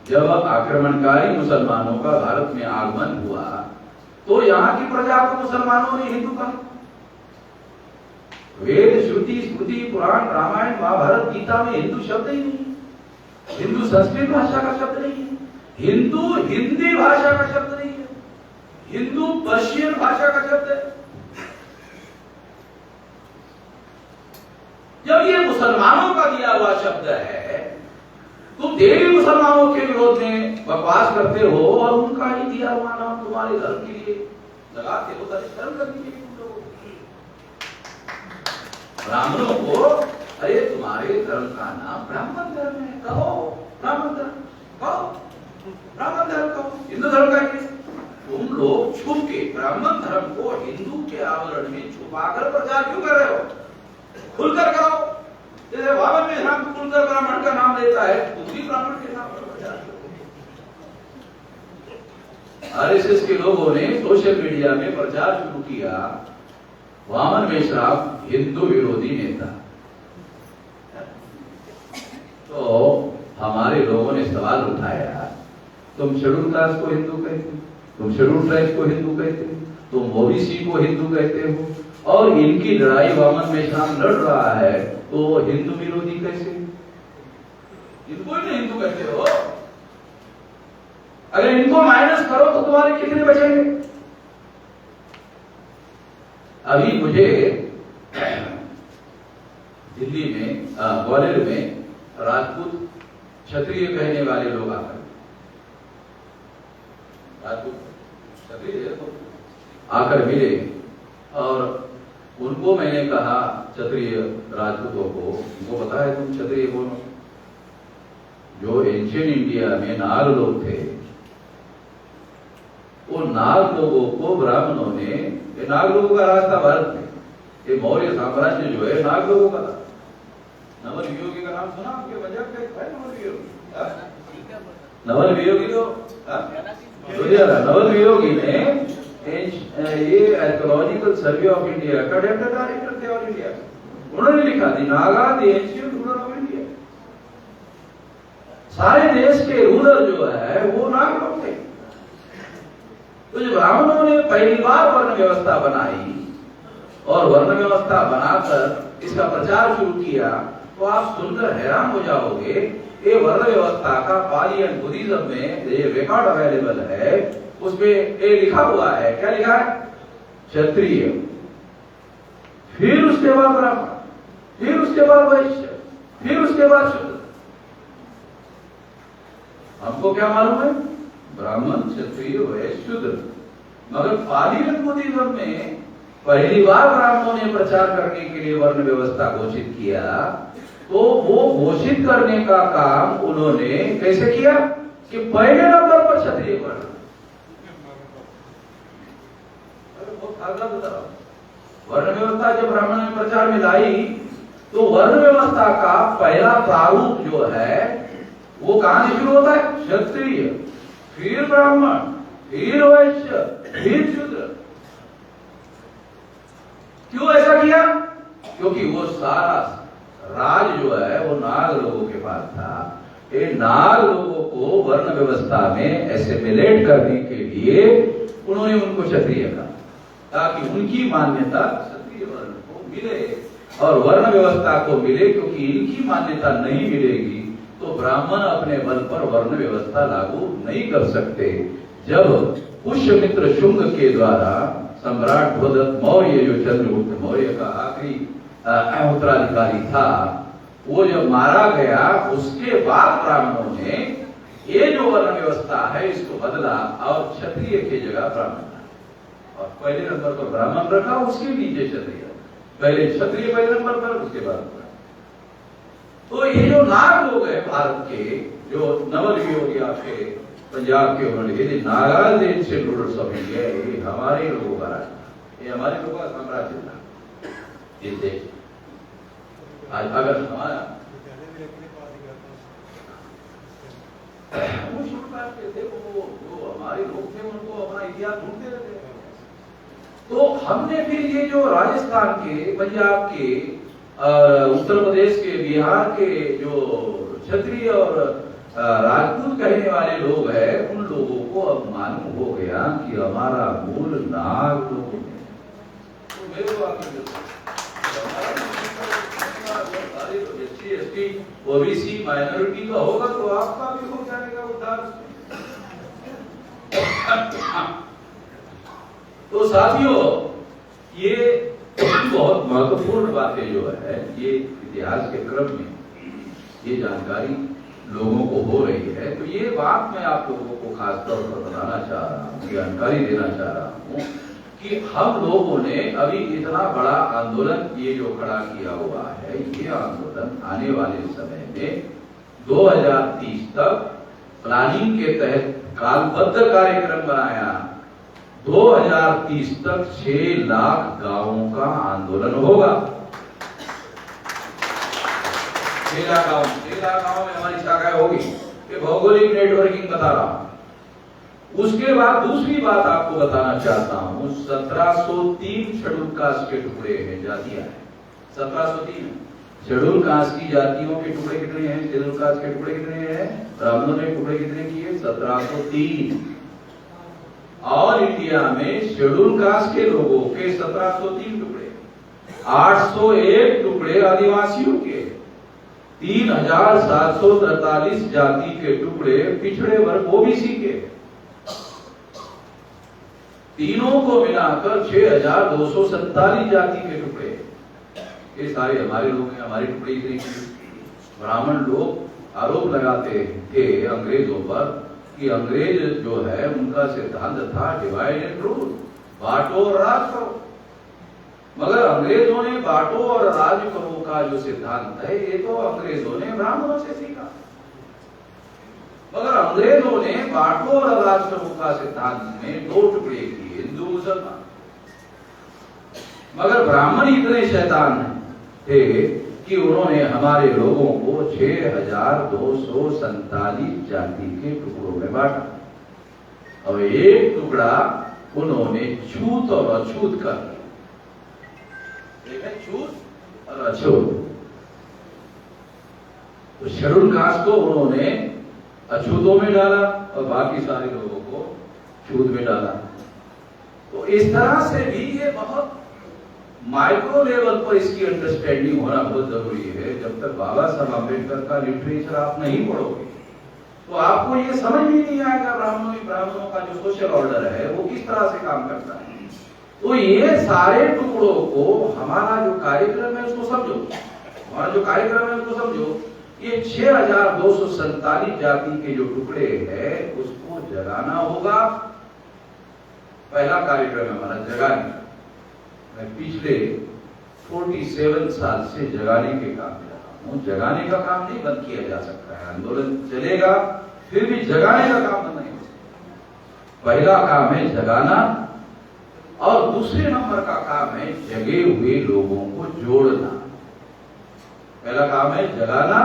जब आक्रमणकारी मुसलमानों का भारत में आगमन हुआ तो यहाँ की प्रजा को मुसलमानों ने हिंदू कहा। वेद, श्रुति, स्मृति, पुराण, रामायण, महाभारत, गीता में हिंदू शब्द ही नहीं। हिंदू संस्कृत भाषा का शब्द नहीं है, हिंदू हिंदी भाषा का शब्द नहीं है, हिंदू पर्शियन भाषा का शब्द है। जब ये मुसलमानों का दिया हुआ शब्द है, तुम देवी मुसलमानों के विरोध में बकवास करते हो और उनका ही दिया हुआ नाम तुम्हारे धर्म के लिए लगाते हो। धर्म करने के लिए ब्राह्मणों को, अरे तुम्हारे धर्म का नाम ब्राह्मण धर्म है, कहो ब्राह्मण धर्म, कहो ब्राह्मण धर्म, कहो हिंदू धर्म का। तुम लोग छुप के ब्राह्मण धर्म को हिंदू के आवरण में छुपाकर प्रचार क्यों कर रहे हो? खुलकर करो। जैसे वामन मेश्राम खुलकर ब्राह्मण का नाम लेता है, तुम भी ब्राह्मण के नाम पर प्रचार करो। आरएसएस के लोगों ने सोशल मीडिया में प्रचार शुरू किया, वामन मेश्राम हिंदू विरोधी नेता। तो हमारे लोगों ने सवाल उठाया, तुम शेड्यूल कास्ट को हिंदू कहते हो, तुम शेड्यूल ट्राइब को हिंदू कहते हो, तुम ओबीसी को हिंदू कहते हो, और इनकी लड़ाई वामन मेश्राम लड़ रहा है, तो हिंदू विरोधी कैसे? इनको ही हिंदू कहते हो। अगर इनको माइनस करो तो तुम्हारे कितने बचेंगे? अभी मुझे दिल्ली में, ग्वालियर में राजपूत क्षत्रिय कहने वाले लोग आकर, राजपूत क्षत्रिय तो आकर मिले, और उनको मैंने कहा, क्षत्रिय राजपूतों को, उनको पता है तुम क्षत्रिय कौन हो? जो एंशियंट इंडिया में नाग लोग थे, वो नाग लोगों को ब्राह्मणों ने, ये नाग लोगों का राज था भारत में, ये मौर्य साम्राज्य जो है नाग लोगों का था। नवल वियोगी का नाम सुना आपके? पंजाब का एक है नवल वियोगी, नवल वियोगी तो नवल वियोगी ने ये आर्कियोलॉजिकल सर्वे ऑफ इंडिया का डेप्यूटी डायरेक्टर थे ऑल इंडिया। उन्होंने लिखा थी Naga the ancient ruler of India. सारे देश के रूलर जो है वो नाग लोग थे। तो जब ब्राह्मणों ने पहली बार वर्ण व्यवस्था बनाई और वर्ण व्यवस्था बनाकर इसका प्रचार शुरू किया, तो आप सुनकर हैरान हो जाओगे। ये वर्ण व्यवस्था का पाली एंड बुद्धिज्म में ये रिकॉर्ड अवेलेबल है, उसमें ये लिखा हुआ है, क्या लिखा है? क्षत्रिय, फिर उसके बाद ब्राह्मण, फिर उसके बाद वैश्य, फिर उसके बाद शूद्र। हमको क्या मालूम है? ब्राह्मण, क्षत्रिय, वैश्य, शूद्र। मगर पाली एंड बुद्धिज्म में पहली बार ब्राह्मणों ने प्रचार करने के लिए वर्ण व्यवस्था घोषित किया, तो वो घोषित करने का काम उन्होंने कैसे किया कि पहले नंबर पर क्षत्रिय वर्ण। वर्ण व्यवस्था जब ब्राह्मण ने प्रचार में लाई, तो वर्ण व्यवस्था का पहला प्रारूप जो है वो कहां से शुरू होता है? क्षत्रिय, फिर ब्राह्मण, फिर वैश्य, फिर शूद्र। क्यों ऐसा किया? क्योंकि वो सारा राज जो है वो नाग लोगों के पास था। ये नाग लोगों को वर्ण व्यवस्था में एसिमिलेट करने के लिए उन्होंने उनको क्षत्रिय कहा, ताकि उनकी मान्यता क्षत्रिय वर्ण को मिले और वर्ण व्यवस्था को मिले। क्योंकि इनकी मान्यता नहीं मिलेगी तो ब्राह्मण अपने बल पर वर्ण व्यवस्था लागू नहीं कर सकते। जब पुष्यमित्र शुंग के द्वारा सम्राट ध्वदत्त मौर्य, जो चंद्रगुप्त मौर्य का आखिरी उत्तराधिकारी था, वो जब मारा गया, उसके बाद ब्राह्मणों ने ये जो वर्ण व्यवस्था है इसको बदला और क्षत्रिय की जगह ब्राह्मण, और पहले नंबर पर ब्राह्मण रखा, उसके नीचे क्षत्रिय। पहले क्षत्रिय पहले नंबर पर, उसके बाद ब्राह्मण। तो ये जो नाग लोग हैं भारत के, जो नवल वियोगी आपके पंजाब के, उन्होंने यदि Nagas ancient rulers of India, ये हमारे लोगों का राज, ये हमारे लोगों का साम्राज्य था ये देश। आज अगर हमारा वो शुरू करते थे, वो जो हमारे लोग थे उनको अपना इतिहास ढूंढते रहते। तो हमने फिर ये जो राजस्थान के, पंजाब के, उत्तर प्रदेश के, बिहार के जो क्षत्रिय और राजपूत कहने वाले लोग हैं, उन लोगों को अब मालूम हो गया कि हमारा मूल नाग लोग है। तो मेरे को SC, ओबीसी माइनॉरिटी का होगा तो आपका भी हो जाएगा उद्धार। तो साथियों, ये बहुत महत्वपूर्ण बातें जो है, ये इतिहास के क्रम में ये जानकारी लोगों को हो रही है। तो ये बात मैं आप लोगों को खासतौर पर बताना चाह रहा हूँ, जानकारी देना चाह रहा हूँ कि हम लोगों ने अभी इतना बड़ा आंदोलन ये जो खड़ा किया हुआ है, ये आंदोलन आने वाले समय में 2030 तक प्लानिंग के तहत कालबद्ध कार्यक्रम बनाया। 2030 तक 6 लाख गांवों का आंदोलन होगा। खेला गांव में हमारी शाखाएं होगी, ये भौगोलिक नेटवर्किंग बता रहा हूं। उसके बाद दूसरी बात आपको बताना चाहता हूं, 1703 शेड्यूल कास्ट के टुकड़े हैं, जातियां हैं। 1703 शेड्यूल कास्ट की जातियों के टुकड़े कितने हैं? शेड्यूल कास्ट के टुकड़े कितने हैं? ब्राह्मणों ने टुकड़े कितने किए? 1703। और इंडिया में शेड्यूल कास्ट के लोगों के 1703 टुकड़े, 801 टुकड़े आदिवासियों के, 3743 जाति के टुकड़े पिछड़े वर्ग ओबीसी के, तीनों को मिलाकर 6247 जाति के टुकड़े। ये सारे हमारे लोग हैं, हमारे टुकड़े इतने। ब्राह्मण लोग आरोप लगाते थे अंग्रेजों पर कि अंग्रेज जो है उनका सिद्धांत था डिवाइड एंड रूल, बांटो और राज करो। मगर अंग्रेजों ने बांटो और राज करो का जो सिद्धांत है, ये तो अंग्रेजों ने ब्राह्मणों से सीखा। मगर अंग्रेजों ने बांटो और राज करो का सिद्धांत में 2 टुकड़े किए, हिंदू मुसलमान। मगर ब्राह्मण इतने शैतान थे कि उन्होंने हमारे लोगों को 6247 जाति के टुकड़ों में बांटा। और एक टुकड़ा उन्होंने छूत और अछूत कर दिया। छूत और अछूत, तो शेड्यूल कास्ट को उन्होंने अछूतों में डाला और बाकी सारे लोगों को छूत में डाला। तो इस तरह से भी ये बहुत माइक्रो लेवल पर इसकी अंडरस्टैंडिंग होना बहुत जरूरी है। जब तक बाबा साहब अम्बेडकर का लिटरेचर आप नहीं पढ़ोगे तो आपको ये समझ भी नहीं आएगा ब्राह्मणों का जो सोशल ऑर्डर है वो किस तरह से काम करता है। तो ये सारे टुकड़ों को, हमारा जो कार्यक्रम है उसको समझो, हमारा जो कार्यक्रम है उसको समझो। ये 6247 जाति के जो टुकड़े हैं उसको जगाना होगा। पहला कार्यक्रम है हमारा जगाने। मैं पिछले 47 साल से जगाने के काम में रहा हूं। जगाने का काम नहीं बंद किया जा सकता है, आंदोलन चलेगा फिर भी जगाने का काम बंद नहीं हो सकता। पहला काम है जगाना और दूसरे नंबर का काम है जगे हुए लोगों को जोड़ना। पहला काम है जगाना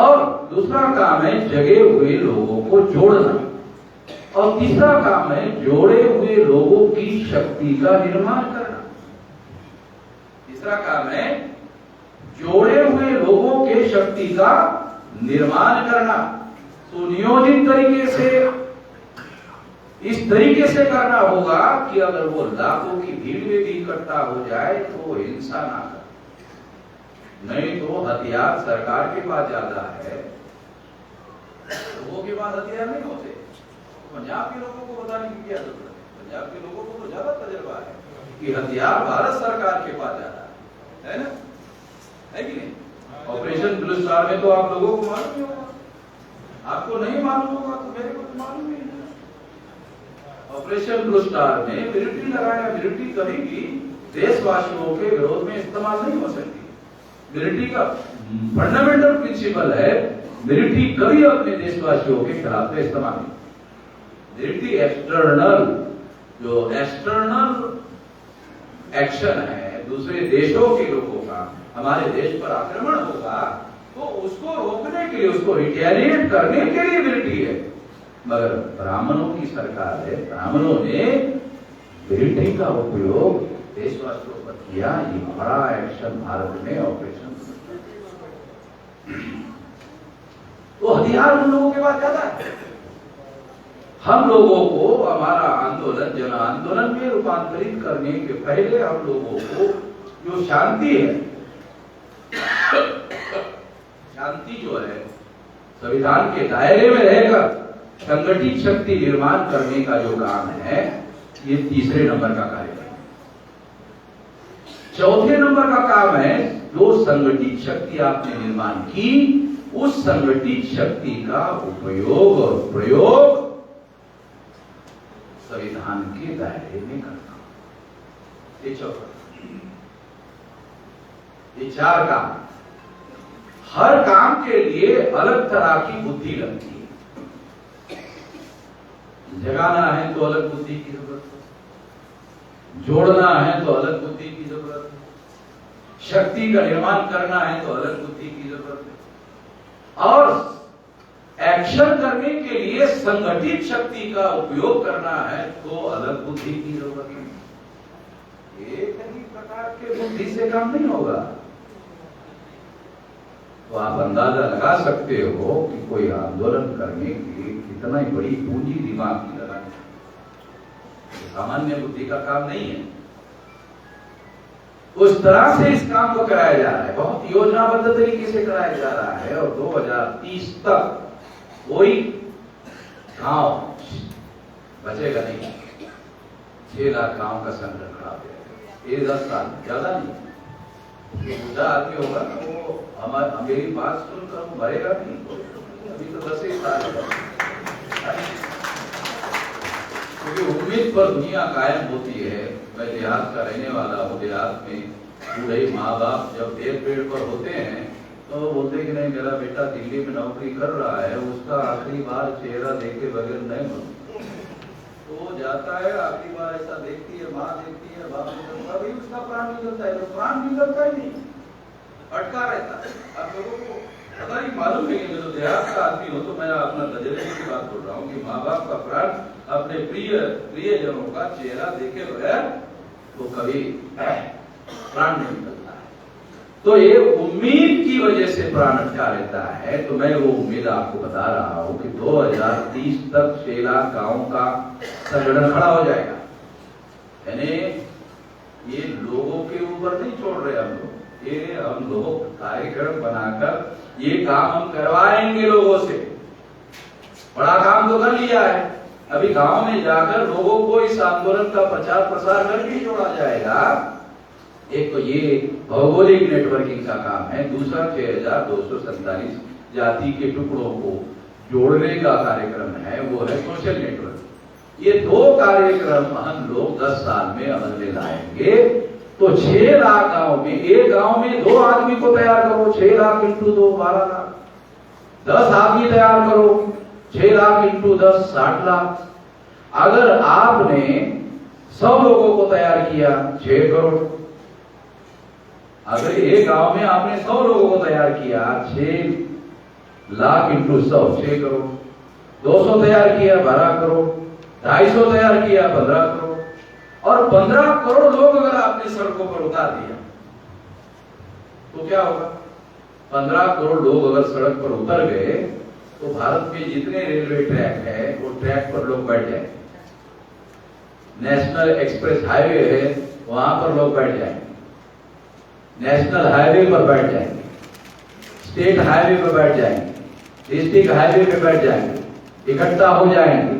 और दूसरा काम है जगे हुए लोगों को जोड़ना और तीसरा काम है जोड़े हुए लोगों की शक्ति का निर्माण करना। तीसरा काम है जोड़े हुए लोगों के शक्ति का निर्माण करना। सुनियोजित तरीके से, इस तरीके से करना होगा कि अगर वो लाखों की भीड़ में भी इकट्ठा हो जाए तो हिंसा ना करे। नहीं तो हथियार सरकार के पास ज्यादा है, लोगों के पास हथियार नहीं होते। पंजाब के लोगों को बताने की क्या जरूरत है? पंजाब के लोगों को तो ज्यादा तजुर्बा है कि हथियार भारत सरकार के पास ज्यादा है ना, है कि नहीं? ऑपरेशन ब्लू स्टार में तो आप लोगों को मालूम ही होगा, आपको नहीं मालूम होगा तो मेरे को तो मालूम ही नहीं। ऑपरेशन ब्लू स्टार में मिलिट्री लगाया। मिलिट्री कभी भी देशवासियों के विरोध में इस्तेमाल नहीं हो सकती। मिलिट्री का फंडामेंटल प्रिंसिपल है मिलिट्री कभी अपने देशवासियों के खिलाफ में इस्तेमाल नहीं। मिलिट्री एक्सटर्नल एक्शन है, दूसरे देशों के लोगों का हमारे देश पर आक्रमण होगा तो उसको रोकने के लिए, उसको रिटेलिएट करने के लिए मिलिट्री है। मगर ब्राह्मणों की सरकार है, ब्राह्मणों ने मिलिट्री का उपयोग देशवासियों पर किया। ये बड़ा एक्शन भारत में ऑपरेशन। तो हथियार उन लोगों के पास ज्यादा है। हम लोगों को हमारा आंदोलन जन आंदोलन में रूपांतरित करने के पहले हम लोगों को जो शांति है, शांति जो है संविधान के दायरे में रहकर संगठित शक्ति निर्माण करने का जो काम है, ये तीसरे नंबर का कार्य है। चौथे नंबर का काम है जो संगठित शक्ति आपने निर्माण की, उस संगठित शक्ति का उपयोग और प्रयोग संविधान के दायरे में करना। ये चौथा, ये 4 काम। हर काम के लिए अलग तरह की बुद्धि लगती है। जगाना है तो अलग बुद्धि की जरूरत है, जोड़ना है तो अलग बुद्धि की जरूरत है, शक्ति का निर्माण करना है तो अलग बुद्धि की जरूरत है, और एक्शन करने के लिए संगठित शक्ति का उपयोग करना है तो अलग बुद्धि की जरूरत है। एक ही प्रकार के बुद्धि से काम नहीं होगा। तो आप अंदाजा लगा सकते हो कि कोई आंदोलन करने के लिए कितना ही बड़ी पूंजी दिमाग की लगानी है। सामान्य बुद्धि का काम नहीं है। उस तरह से इस काम को कराया जा रहा है, बहुत योजनाबद्ध तरीके से कराया जा रहा है, और 2030 तक कोई गांव बचेगा नहीं। 6 लाख गांव का संग्रह खड़ा हो जाएगा। ये 10 साल ज्यादा नहीं। ये बुढ़ा आदमी होगा ना, वो मेरी बात सुनकर वो मरेगा नहीं। अभी तो 10 ही साल है, क्योंकि उम्मीद पर दुनिया कायम होती है। मैं देहात का रहने वाला हूँ। देहात में बूढ़े माँ बाप जब देर पेड़ पर होते हैं तो बोलते कि नहीं, मेरा बेटा दिल्ली में नौकरी कर रहा है, उसका आखिरी बार चेहरा देखे बगैर नहीं बनता। तो जाता है, आखिरी बार ऐसा देखती है, माँ देखती है, बाप निकलता है, उसका प्राण निकलता है। तो प्राण निकलता ही नहीं, अटका रहता है। आप लोगों को पता नहीं, मालूम नहीं है। मैं तो देहात का आदमी हूँ, तो मैं अपना तजर्बे की बात बोल रहा हूँ कि माँ बाप का प्राण अपने प्रियजनों का चेहरा देखे बगैर तो कभी प्राण नहीं निकलता है। तो ये उम्मीद की वजह से प्राण अटका रहता है। तो मैं वो उम्मीद आपको बता रहा हूं कि 2030 तक 6 लाख गांवों का संगठन खड़ा हो जाएगा। यानी ये लोगों के ऊपर नहीं छोड़ रहे हम लोग, ये हम लोग कार्यक्रम बनाकर ये काम हम करवाएंगे लोगों से। बड़ा काम तो कर लिया है, अभी गांव में जाकर लोगों को इस आंदोलन का प्रचार प्रसार करके जोड़ा जाएगा। एक तो ये भौगोलिक नेटवर्किंग का काम है, दूसरा 6247 जाति के टुकड़ों को जोड़ने का कार्यक्रम है, वो है सोशल नेटवर्क। ये 2 कार्यक्रम हम लोग 10 साल में अमल में लाएंगे। तो 6 लाख गांव में, एक गांव में 2 आदमी को तैयार करो, 6 लाख इंटू 2 12 लाख। 10 आदमी तैयार करो, 6 लाख इंटू 10 60 लाख। अगर आपने 100 लोगों को तैयार किया 6 करोड़। अगर एक गांव में आपने 100 लोगों को तैयार किया 6 लाख इंटू 100 6 करोड़। 200 तैयार किया 12 करोड़। 250 तैयार किया 15 करोड़। और 15 करोड़ लोग अगर आपने सड़कों पर उतार दिया तो क्या होगा? 15 करोड़ लोग अगर सड़क पर उतर गए तो भारत में जितने रेलवे ट्रैक है वो ट्रैक पर लोग बैठ जाएंगे। नेशनल एक्सप्रेस हाईवे है, वहां पर लोग बैठ जाएंगे। नेशनल हाईवे पर बैठ जाएंगे, स्टेट हाईवे पर बैठ जाएंगे, डिस्ट्रिक्ट हाईवे पे बैठ जाएंगे, इकट्ठा हो जाएंगे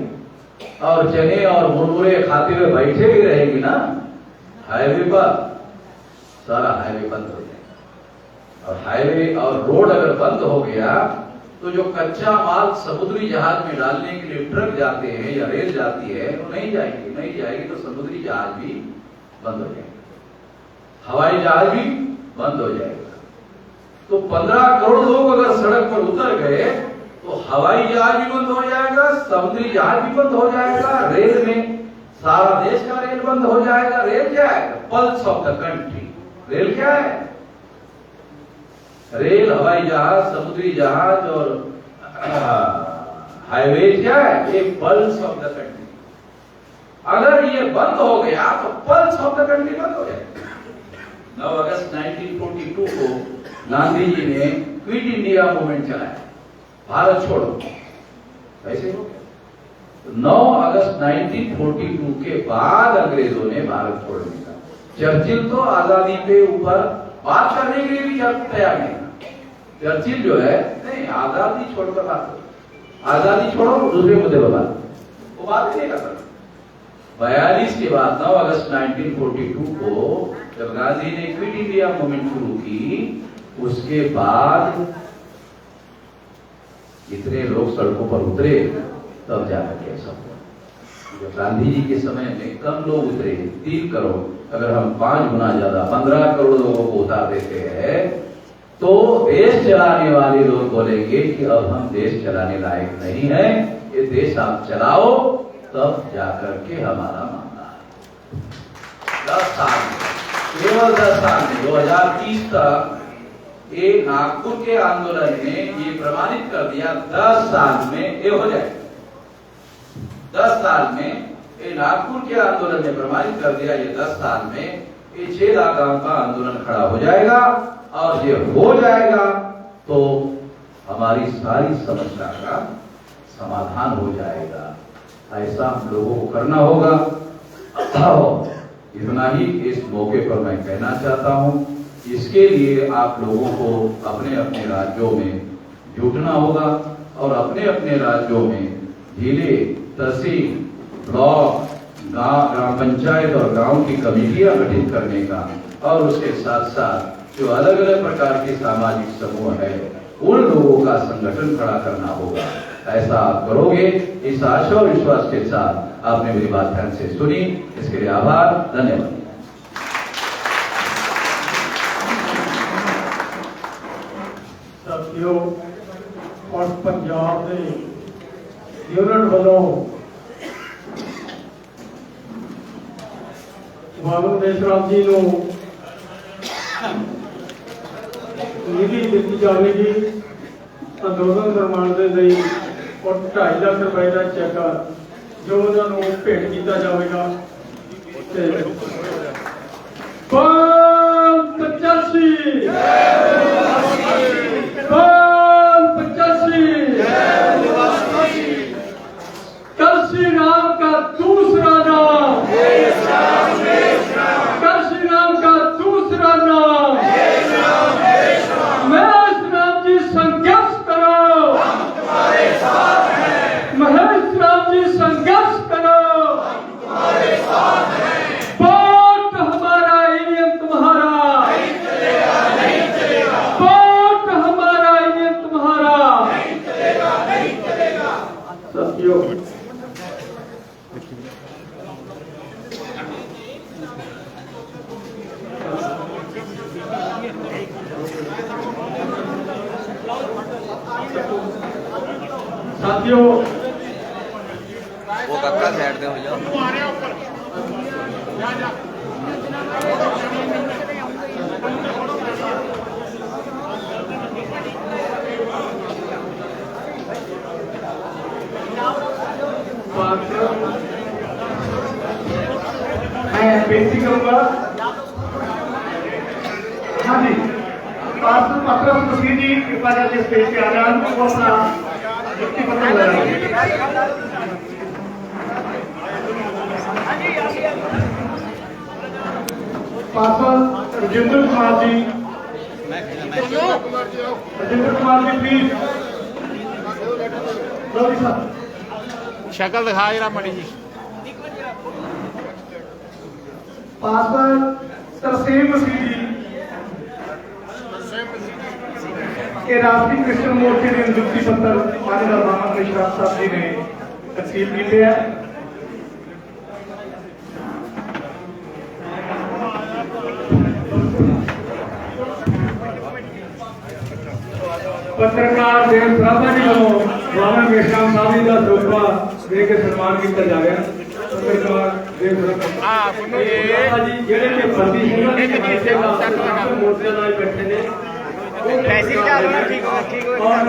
और चने और मुरमुरे खाते हुए बैठे भी रहेंगे ना हाईवे पर। सारा हाईवे बंद हो जाएगा। और हाईवे और रोड अगर बंद हो गया तो जो कच्चा माल समुद्री जहाज में डालने के लिए ट्रक जाते हैं या रेल जाती है वो नहीं जाएगी। नहीं जाएगी तो समुद्री जहाज भी बंद हो जाएगा, हवाई जहाज भी बंद हो जाएगा। तो 15 करोड़ लोग अगर सड़क पर उतर गए तो हवाई जहाज भी बंद हो जाएगा, समुद्री जहाज भी बंद हो जाएगा, रेल में सारा देश का रेल बंद हो जाएगा। रेल क्या है? Pulse of the country. Rail क्या है? रेल, हवाई जहाज, समुद्री जहाज और हाईवे क्या है? ये पल्स ऑफ द कंट्री। अगर ये बंद हो गया तो पल्स ऑफ द कंट्री बंद हो जाएगा। 9 अगस्त 1942 को गांधी जी ने क्विट इंडिया मूवमेंट चलाया, भारत छोड़ो। कैसे हो गया? 9 अगस्त 1942 के बाद अंग्रेजों ने भारत छोड़ने का। चर्चिल तो आजादी पे ऊपर बात करने के लिए भी तैयार नहीं। चर्चिल जो है नहीं, आजादी छोड़कर बात करो, आजादी छोड़ो दूसरे मुद्दे पर बात, वो बात नहीं करता। 42 के बाद 9 अगस्त 1942 को जब गांधी ने क्विट इंडिया मूवमेंट शुरू की, उसके बाद इतने लोग सड़कों पर उतरे तब जाकर के सब हुआ। जब गांधी जी के समय में कम लोग उतरे, 3 करोड़, अगर हम 5 गुना ज्यादा 15 करोड़ लोगों को उतार देते हैं तो देश चलाने वाले लोग बोलेंगे कि अब हम देश चलाने लायक नहीं है, ये देश आप चलाओ, तब जाकर के हमारा मामला है। 10 साल केवल 10 साल में 2030 तक ये नागपुर के आंदोलन ने ये प्रमाणित कर दिया 10 साल में ये हो जाए। 10 साल में ये नागपुर के आंदोलन ने प्रमाणित कर दिया ये 10 साल में ये 6 लाख गांव का आंदोलन खड़ा हो जाएगा और ये हो जाएगा तो हमारी सारी समस्या का समाधान हो जाएगा। ऐसा हम लोगों को करना होगा। इतना ही इस मौके पर मैं कहना चाहता हूं। इसके लिए आप लोगों को अपने अपने राज्यों में जुटना होगा और अपने अपने राज्यों में जिले, तहसील, ब्लॉक, गांव, ग्राम पंचायत और गांव की कमेटियां गठित करने का और उसके साथ साथ जो अलग अलग प्रकार के सामाजिक समूह है उन लोगों का संगठन खड़ा करना होगा। ऐसा आप करोगे, इस आशा और विश्वास के साथ आपने मेरी बात ध्यान से सुनी, इसके लिए आभार, धन्यवाद। साथियों और पंजाब के यूनिट वालों बाबू मेश्राम जी को निधि दी जाएगी अंदोलन निर्माण के लिए और 2.5 लाख रुपए का चेक जो उन्होंने भेंट किया जाएगा। 85 कल श्री राम का दूसरा नाम, कल श्री राम का दूसरा नाम, महेश राम जी संघर्ष करो, महेश राम जी संघर्ष करो, वोट हमारा ईवीएम तुम्हारा, वोट हमारा ईवीएम तुम्हारा। साथियों साथियों वो कक्का साइड पे हो जाओ। मैं बेनती करूंगा, हाँ जी, पार्षद अकरम तस्वीर जी कृपा करके स्टेज पे आ जाए, वो अपना युक्ति पत्र लगाएंगे। पार्षद राजेंद्र कुमार जी, राजेंद्र कुमार जी प्लीज। लो जी साहब, शक्ल दिखा जरा मड़ी जी। पार्षद तरसेम मसीह जी के राष्ट्रीय क्रिश्चियन मोर्चे के नियुक्ति पत्र माननीय मोहम्मद मेश्राम साहब जी ने तकसीम किए हैं। पत्रकार देव सराभा जी को मोहम्मद मेश्राम साहब जी का रुतबा दे के सम्मान किया जा रहा है। पत्रकार देव सराभा जी जेड़े के बंदी मोर्चे नाल बैठे ने कैसी क्या रहा ठीक हो और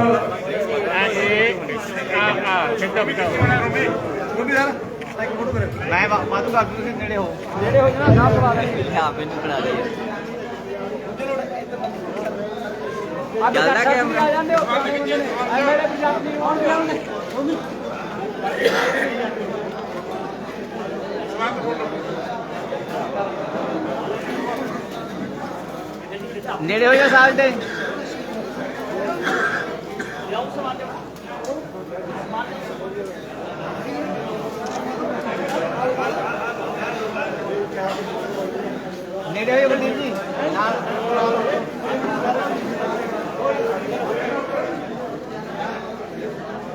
मैं माधु का नेड़े हो जाना ना सवाल है यहाँ पे निकला रही है। आप ज्यादा क्या आ जाते हो मेरे पंजाबी ऑन ग्राउंड नेड़े हो जाओ साल दे। नेड़े हो जाओ बलदेव जी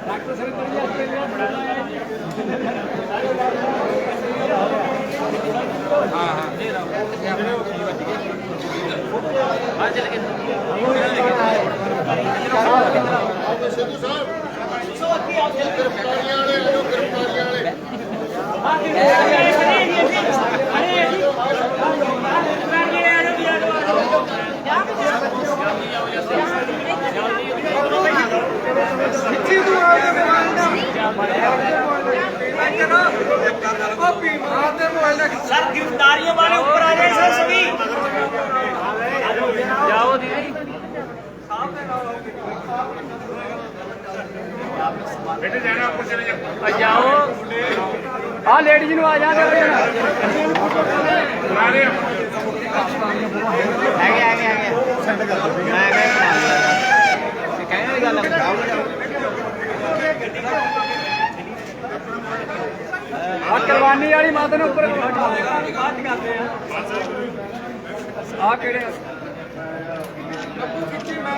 डॉक्टर सर हाँ हाँ ले रहा हूँ। गिरफ्तारियां सर गिरफ्तारियों वाले ऊपर आ जाए सर सभी जाओ दीदी बेटे जाना ऊपर चले जाओ जाओ हाँ लेडीज ਨੂੰ ਆ ਜਾਣ ਦੇ ਕੁਰਬਾਨੀ ਵਾਲੀ ਮਾਤਾ ਨੂੰ ਉੱਪਰ ਬਾਤ ਕਰਦੇ ਆ ਕਿਹੜੇ ਮੈਂ